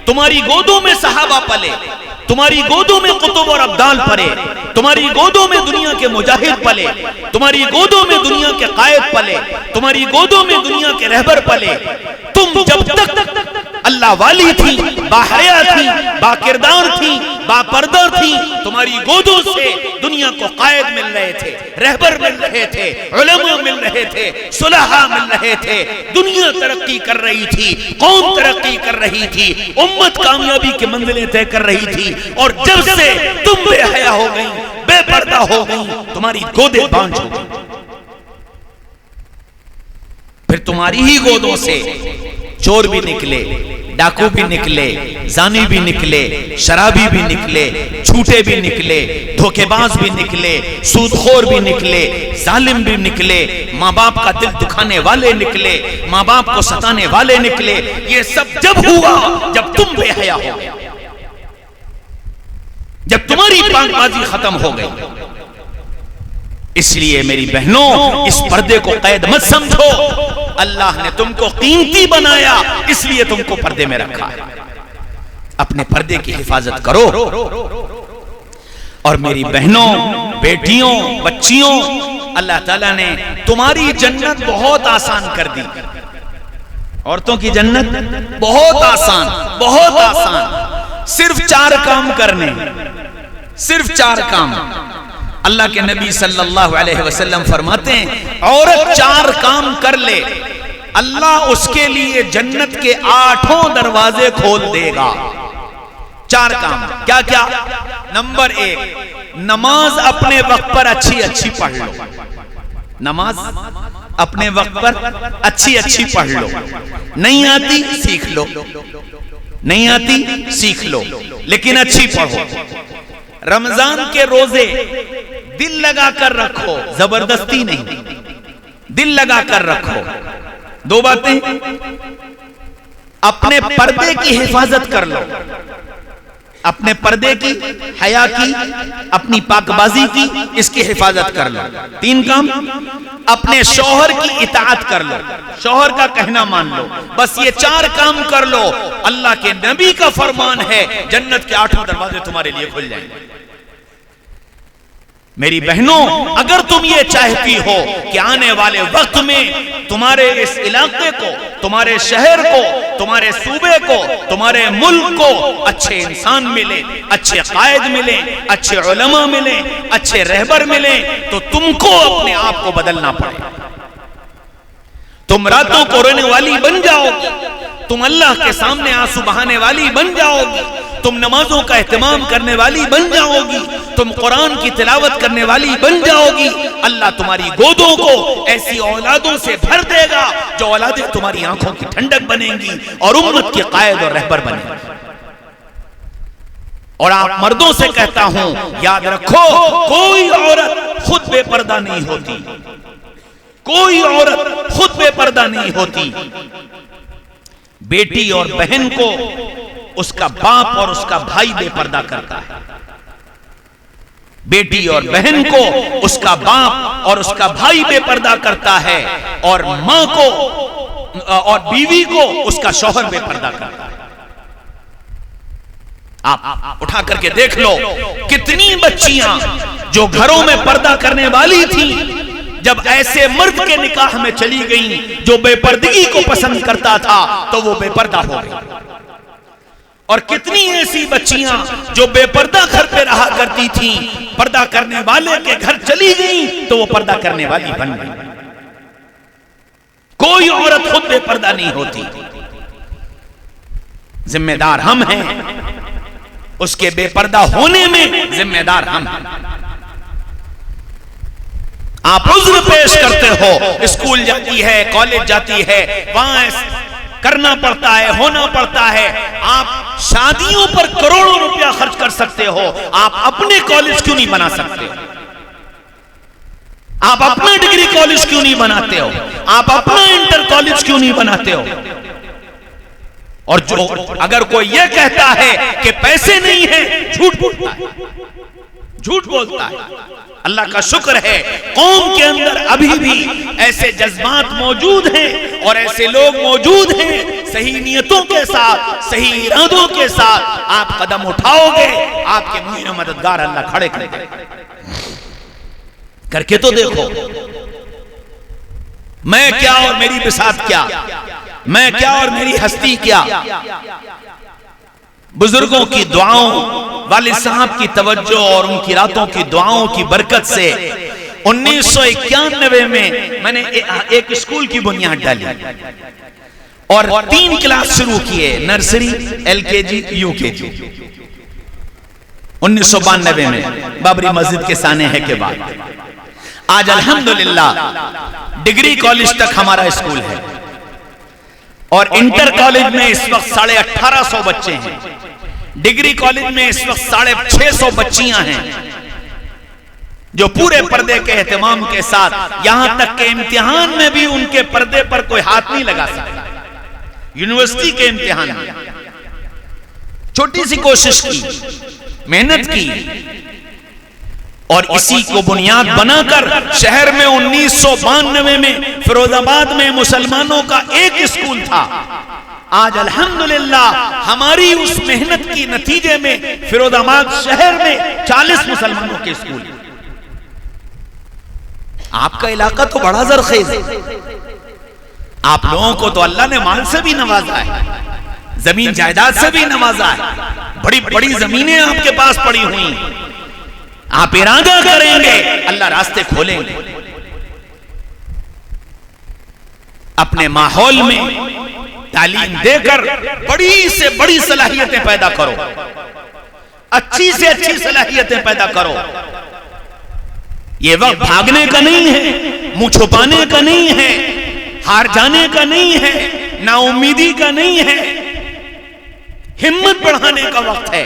تمہاری گودوں میں صحابہ پلے، تمہاری گودوں میں قطب اور ابدال پلے، تمہاری گودوں میں دنیا کے مجاہد پلے، تمہاری گودوں میں دنیا کے قائد پلے، تمہاری گودوں میں دنیا کے رہبر پلے. تم جب تک اللہ والی تھی، باحیا تھی، با کردار تھی، با پردہ تھی، تمہاری گودوں سے دنیا کو قائد مل رہے تھے، رہبر مل رہے تھے، علماء مل رہے تھے، صلحاء مل رہے تھے. دنیا ترقی کر رہی تھی، قوم ترقی کر رہی تھی، امت کامیابی کی منزلیں طے کر رہی تھی. اور جب سے تم بے حیا ہو گئی، بے پردہ ہو گئی، تمہاری گودیں بانجھ ہو گئی. پھر تمہاری ہی گودوں سے چور بھی نکلے، ڈاکو بھی نکلے، زانی بھی نکلے، شرابی بھی نکلے، جھوٹے بھی نکلے، دھوکے باز بھی نکلے، سودخور بھی نکلے، ظالم بھی نکلے، ماں باپ کا دل دکھانے والے نکلے، ماں باپ کو ستانے والے نکلے. یہ سب جب ہوا جب تم بے حیا ہو گئے، جب تمہاری پاک بازی ختم ہو گئی. اس لیے میری بہنوں، اس پردے کو قید مت سمجھو. اللہ نے تم کو قیمتی بنایا، اس لیے تم کو پردے میں رکھا ہے. اپنے پردے کی حفاظت کرو. اور میری بہنوں، بیٹیوں، بچیوں، اللہ تعالیٰ نے تمہاری جنت بہت آسان کر دی. عورتوں کی جنت بہت آسان، بہت آسان. صرف 4 کام کرنے، صرف 4 کام. اللہ کے نبی صلی اللہ علیہ وسلم فرماتے ہیں، عورت 4 کام کر لے، اللہ اس کے لیے جنت کے 8 دروازے کھول دے گا. 4 کام کیا کیا؟ نمبر 1، نماز اپنے وقت پر اچھی پڑھ لو. نماز اپنے وقت پر اچھی پڑھ لو. نہیں آتی سیکھ لو، نہیں آتی سیکھ لو، لیکن اچھی پڑھو. رمضان کے روزے دل لگا کر رکھو، زبردستی نہیں، دل لگا کر رکھو. 2 باتیں، اپنے پردے کی حفاظت کر لو، اپنے پردے کی، حیا کی، اپنی پاک بازی کی، اس کی حفاظت کر لو. 3 کام، اپنے شوہر کی اطاعت کر لو، شوہر کا کہنا مان لو. بس یہ 4 کام کر لو، اللہ کے نبی کا فرمان ہے جنت کے 8 دروازے تمہارے لیے کھل جائیں گے. میری بہنوں، اگر تم یہ چاہتی ہو کہ آنے والے وقت میں تمہارے اس علاقے کو، تمہارے شہر کو، تمہارے صوبے کو، تمہارے ملک کو اچھے انسان ملے، اچھے قائد ملے، اچھے علماء ملے، اچھے رہبر ملے، تو تم کو اپنے آپ کو بدلنا پڑے. تم راتوں کو رونے والی بن جاؤ گی، تم اللہ کے سامنے آنسو بہانے والی بن جاؤ گی، تم نمازوں کا اہتمام کرنے والی بن جاؤ گی، تم قرآن کی تلاوت کرنے والی بن جاؤ گی. اللہ تمہاری گودوں کو ایسی اولادوں سے بھر دے گا جو اولادیں تمہاری آنکھوں کی ٹھنڈک بنیں گی اور امت کی قائد اور رہبر بنیں گی. اور آپ مردوں سے کہتا ہوں، یاد رکھو، کوئی عورت خود بے پردہ نہیں ہوتی، کوئی عورت خود بے پردہ نہیں ہوتی. بیٹی اور بہن کو اس کا باپ اور اس کا بھائی بے پردہ کرتا ہے. بیٹی اور بہن کو اس کا باپ اور اس کا بھائی بے پردہ کرتا ہے، اور ماں کو اور بیوی کو اس کا شوہر بے پردہ کرتا ہے. آپ اٹھا کر کے دیکھ لو، کتنی بچیاں جو گھروں میں پردہ کرنے والی تھیں، جب ایسے مرد کے نکاح میں چلی گئیں جو بے پردگی کو پسند کرتا تھا تو وہ بے پردہ ہو گئی. اور کتنی ایسی بچیاں جو بے پردہ گھر پہ رہا کرتی تھیں، پردہ کرنے والے کے گھر چلی گئیں تو وہ پردہ کرنے والی بن گئی. کوئی عورت خود بے پردہ نہیں ہوتی، ذمہ دار ہم ہیں، اس کے بے پردہ ہونے میں ذمہ دار ہم ہیں۔ آپ عذر پیش کرتے ہو، اسکول جاتی ہے، کالج جاتی ہے، وہاں کرنا پڑتا ہے، ہونا پڑتا ہے، آپ شادیوں پر کروڑوں روپیہ خرچ کر سکتے ہو، آپ اپنے کالج کیوں نہیں بنا سکتے؟ آپ اپنا ڈگری کالج کیوں نہیں بناتے ہو؟ آپ اپنا انٹر کالج کیوں نہیں بناتے ہو؟ اور جو اگر کوئی یہ کہتا ہے کہ پیسے نہیں ہیں، جھوٹ بولتا ہے، جھوٹ بولتا ہے۔ اللہ کا شکر ہے قوم کے اندر ابھی بھی ایسے جذبات موجود ہیں اور ایسے لوگ موجود ہیں، صحیح نیتوں کے ساتھ، صحیح ارادوں کے ساتھ آپ قدم اٹھاؤ گے، آپ کے معین و مددگار اللہ کھڑے کر دے گا۔ کر کے تو دیکھو، میں کیا اور میری بساط کیا، میں کیا اور میری ہستی کیا۔ بزرگوں کی دعاؤں، والد صاحب کی توجہ اور ان کی راتوں کی دعاؤں کی برکت سے 1991 میں نے ایک اسکول کی بنیاد ڈالی اور 3 کلاس شروع کیے، نرسری، ایل کے جی، یو کے جی۔ 1992 میں بابری مسجد کے سانحے کے بعد آج الحمدللہ ڈگری کالج تک ہمارا اسکول ہے اور انٹر کالج میں اس وقت 1850 بچے ہیں، ڈگری کالج میں اس وقت 650 بچیاں ہیں جو پورے پردے کے اہتمام کے ساتھ، یہاں تک کہ امتحان میں بھی ان کے پردے پر کوئی ہاتھ نہیں لگا سکتا۔ یونیورسٹی کے امتحان میں چھوٹی سی کوشش کی، محنت کی، اور اسی کو بنیاد بنا کر شہر میں 1992 میں فیروز آباد میں مسلمانوں کا ایک اسکول تھا۔ آج الحمدللہ ہماری اس محنت کی نتیجے میں فیروز آباد شہر میں 40 مسلمانوں کے اسکول ہیں۔ آپ کا علاقہ تو بڑا زرخیز ہے، آپ لوگوں کو تو اللہ نے مال سے بھی نوازا ہے، زمین جائیداد سے بھی نوازا ہے، بڑی بڑی زمینیں آپ کے پاس پڑی ہوئی ہیں۔ آپ ارادہ کریں گے اللہ راستے کھولیں گے۔ اپنے ماحول میں تعلیم دے کر بڑی سے بڑی صلاحیتیں پیدا کرو، اچھی سے اچھی صلاحیتیں پیدا کرو۔ یہ وقت بھاگنے کا نہیں ہے، منہ چھپانے کا نہیں ہے، ہار جانے کا نہیں ہے، نا امیدی کا نہیں ہے، ہمت بڑھانے کا وقت ہے،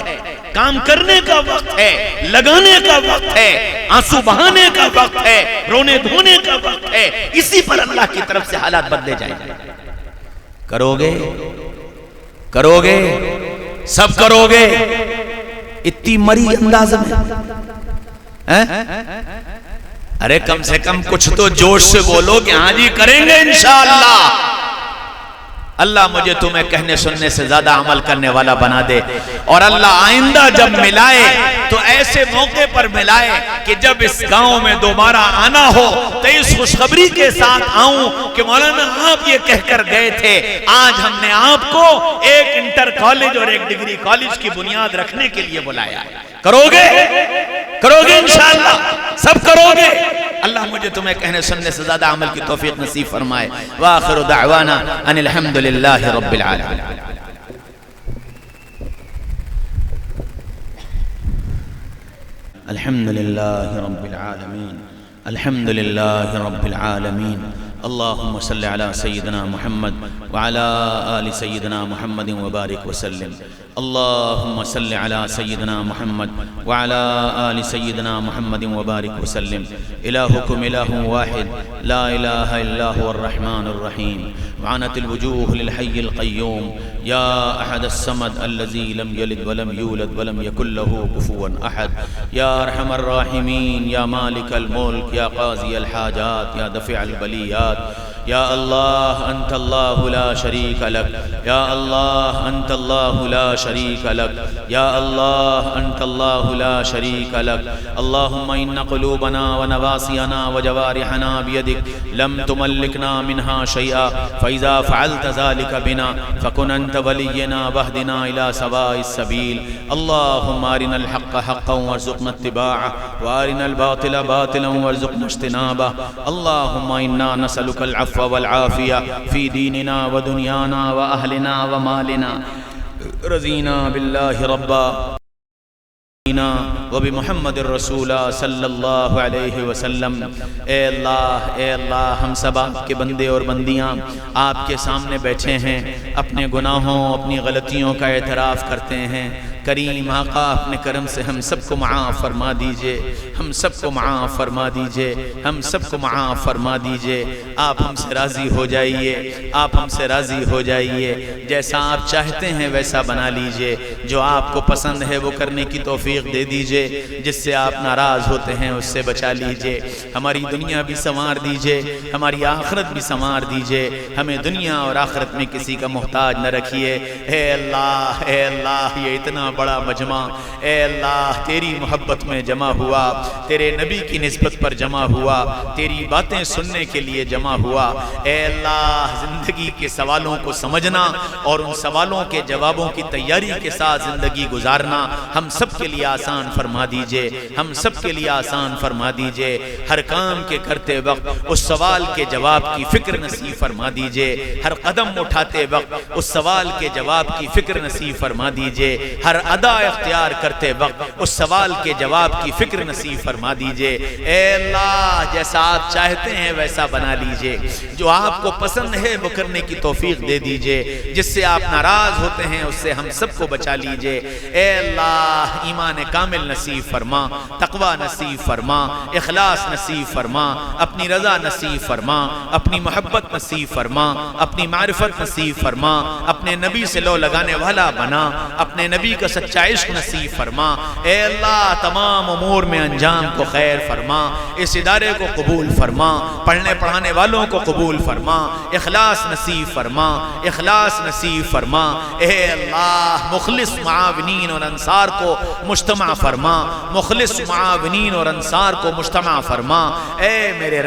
کام کرنے کا وقت ہے، لگانے کا وقت ہے، آنسو بہانے کا وقت ہے، رونے دھونے کا وقت ہے۔ اسی پر اللہ کی طرف سے حالات بدلے جائیں گے۔ کرو گے، کرو گے، سب کرو گے۔ اتنی مری انداز میں، ارے کم سے کم کچھ تو جوش سے بولو کہ ہاں جی کریں گے انشاءاللہ۔ اللہ مجھے تمہیں کہنے سننے سے زیادہ عمل کرنے والا بنا دے، اور اللہ آئندہ جب ملائے تو ایسے موقع پر ملائے کہ جب اس گاؤں میں دوبارہ آنا ہو تو اس خوشخبری کے ساتھ آؤں کہ مولانا آپ یہ کہہ کر گئے تھے، آج ہم نے آپ کو ایک انٹر کالج اور ایک ڈگری کالج کی بنیاد رکھنے کے لیے بلایا ہے۔ کرو گے، کرو گے انشاءاللہ، سب کرو گے۔ اللہ مجھے تمہیں کہنے سننے سے زیادہ عمل کی توفیق نصیب فرمائے۔ وآخر دعوانا ان الحمدللہ رب العالمین۔ الحمدللہ رب العالمین، الحمدللہ رب العالمین۔ اللہم صلی علی سیدنا محمد وعلی آل سیدنا محمد وبارک وسلم۔ اللہم صلی علی سیدنا محمد وعلی آل سیدنا محمد وبارک وسلم۔ الہکم الہ واحد لا الہ الا هو الرحمن الرحیم۔ وعنت الوجوہ للحی القیوم یا احد الصمد الذی لم یلد ولم یولد ولم یکن له کفوا احد۔ یا ارحم الراحمین، یا مالک الملک، یا قاضی الحاجات، یا دفع البلیات۔ یا اللہ انت اللہ لا شریک لک، یا اللہ انت اللہ لا شریک لک، یا اللہ انت اللہ لا شریک لک۔ اللہم ان قلوبنا ونواسینا وجوارحنا بیدک لم تملکنا منها شیئا، فاذا فعلت ذلك بنا فکن انت ولینا واہدنا الى سواء السبیل۔ اللہم ارنا الحق حقا وارزقنا اتباعه، وارنا الباطل باطلا وارزقنا اجتنابه۔ اللہم انا نسألك العفو العفو والعافية في ديننا ودنيانا وأهلنا ومالنا. رضينا بالله ربا وبمحمد الرسول صلی اللہ علیہ وسلم. اے اللہ ہم سب آپ کے بندے اور بندیاں آپ کے سامنے بیٹھے ہیں، اپنے گناہوں اپنی غلطیوں کا اعتراف کرتے ہیں. کریم آقا اپنے کرم سے ہم سب کو معاف فرما دیجئے، ہم سب کو معاف فرما دیجئے، ہم سب کو معاف فرما دیجئے. آپ ہم سے راضی ہو جائیے، آپ ہم سے راضی ہو جائیے. جیسا آپ چاہتے ہیں ویسا بنا لیجئے، جو آپ کو پسند ہے وہ کرنے کی توفیق دے دیجئے، جس سے آپ ناراض ہوتے ہیں اس سے بچا لیجئے. ہماری دنیا بھی سنوار دیجئے، ہماری آخرت بھی سنوار دیجئے. ہمیں دنیا اور آخرت میں کسی کا محتاج نہ رکھیے. اے اللہ یہ اتنا بڑا مجمع اے اللہ تیری محبت میں جمع ہوا، تیرے نبی کی نسبت پر جمع ہوا، تیری باتیں سننے کے لیے جمع ہوا. اے اللہ زندگی کے سوالوں کو سمجھنا اور ان سوالوں کے جوابوں کی تیاری کے ساتھ زندگی گزارنا ہم سب کے لیے آسان فرما دیجئے، ہم سب کے لیے آسان فرما دیجئے. ہر کام کے کرتے وقت اس سوال کے جواب کی فکر نصیب فرما دیجئے، ہر قدم اٹھاتے وقت اس سوال کے جواب کی فکر نصیب فرما دیجئے، ہر ادا اختیار کرتے وقت اس سوال کے جواب کی فکر نصیب فرما دیجئے. اے اللہ جیسا آپ چاہتے ہیں ویسا بنا لیجئے، جو آپ کو پسند ہے وہ کرنے کی توفیق دے دیجئے، جس سے آپ ناراض ہوتے ہیں اس سے ہم سب کو بچا لیجئے. اے اللہ ایمان کامل نصیب فرما، تقوی نصیب فرما، اخلاص نصیب فرما، اپنی رضا نصیب فرما، اپنی محبت نصیب فرما، اپنی معرفت نصیب فرما، اپنے نبی سے لو لگانے والا بنا، اپنے نبی کا سچا عشق نصیب فرما. اے اللہ تمام امور میں انجام کو خیر فرما، اس ادارے کو قبول فرما، پڑھنے پڑھانے والوں کو قبول فرما، اخلاص نصیب فرما، اخلاص نصیب فرما. اے اللہ مخلص معاونین اور انصار کو مجتمع فرما، مخلص معاونین اور انصار کو مجتمع فرما. اے میرے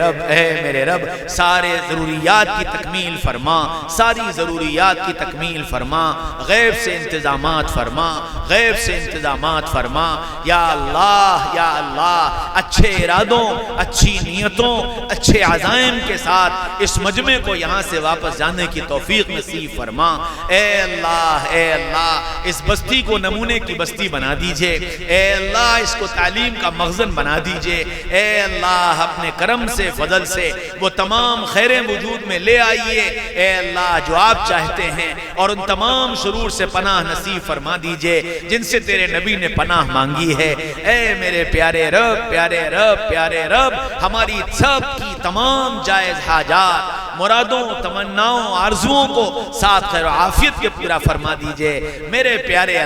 رب سارے ضروریات کی تکمیل فرما، ساری ضروریات کی تکمیل فرما. غیب سے انتظامات فرما، غیب سے انتظامات فرما. یا اللہ اچھے ارادوں، اچھی نیتوں، اچھے عزائم کے ساتھ اس مجمع کو یہاں سے واپس جانے کی توفیق نصیب فرما. اے اللہ اس بستی کو نمونے کی بستی بنا دیجئے. اے اللہ اس کو تعلیم کا مخزن بنا دیجئے. اے اللہ اپنے کرم سے فضل سے وہ تمام خیریں وجود میں لے آئیے اے اللہ جو آپ چاہتے ہیں، اور ان تمام شرور سے پناہ نصیب فرما دیجئے جن سے تیرے نبی نے پناہ مانگی ہے. اے میرے پیارے رب ہماری سب کی تمام جائز حاجات، مرادوں، تمناؤں، آرزوؤں کو ساتھ خیر و عافیت کے پورا فرما دیجئے. میرے پیارے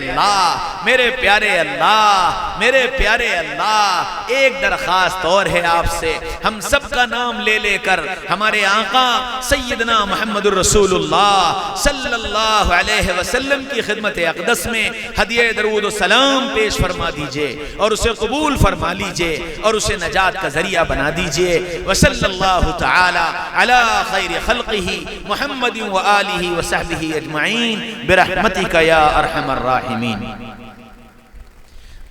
اللہ ایک درخواست اور ہے آپ سے. ہم سب کا نام لے لے کر ہمارے آقا سیدنا محمد الرسول اللہ صلی اللہ علیہ وسلم کی خدمت اقدس میں ہدیہ درود و سلام پیش فرما دیجئے اور اسے قبول فرما لیجئے اور اسے نجات کا ذریعہ بنا دیجئے. وصلی اللہ تعالی علی خیر خلقہ محمد و آلہ و صحبہ اجمعین برحمتک یا ارحم الراحمین.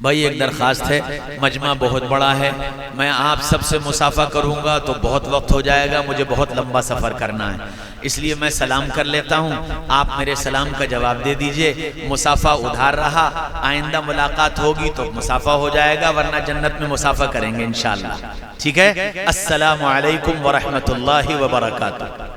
بھائی ایک درخواست ہے، مجمع بہت بڑا ہے، میں آپ سب سے مصافحہ کروں گا تو بہت وقت ہو جائے گا، مجھے بہت لمبا سفر کرنا ہے، اس لیے میں سلام کر لیتا ہوں، آپ میرے سلام کا جواب دے دیجئے. مصافحہ ادھار رہا، آئندہ ملاقات ہوگی تو مصافحہ ہو جائے گا، ورنہ جنت میں مصافحہ کریں گے انشاءاللہ. ٹھیک ہے؟ السلام علیکم ورحمۃ اللہ وبرکاتہ.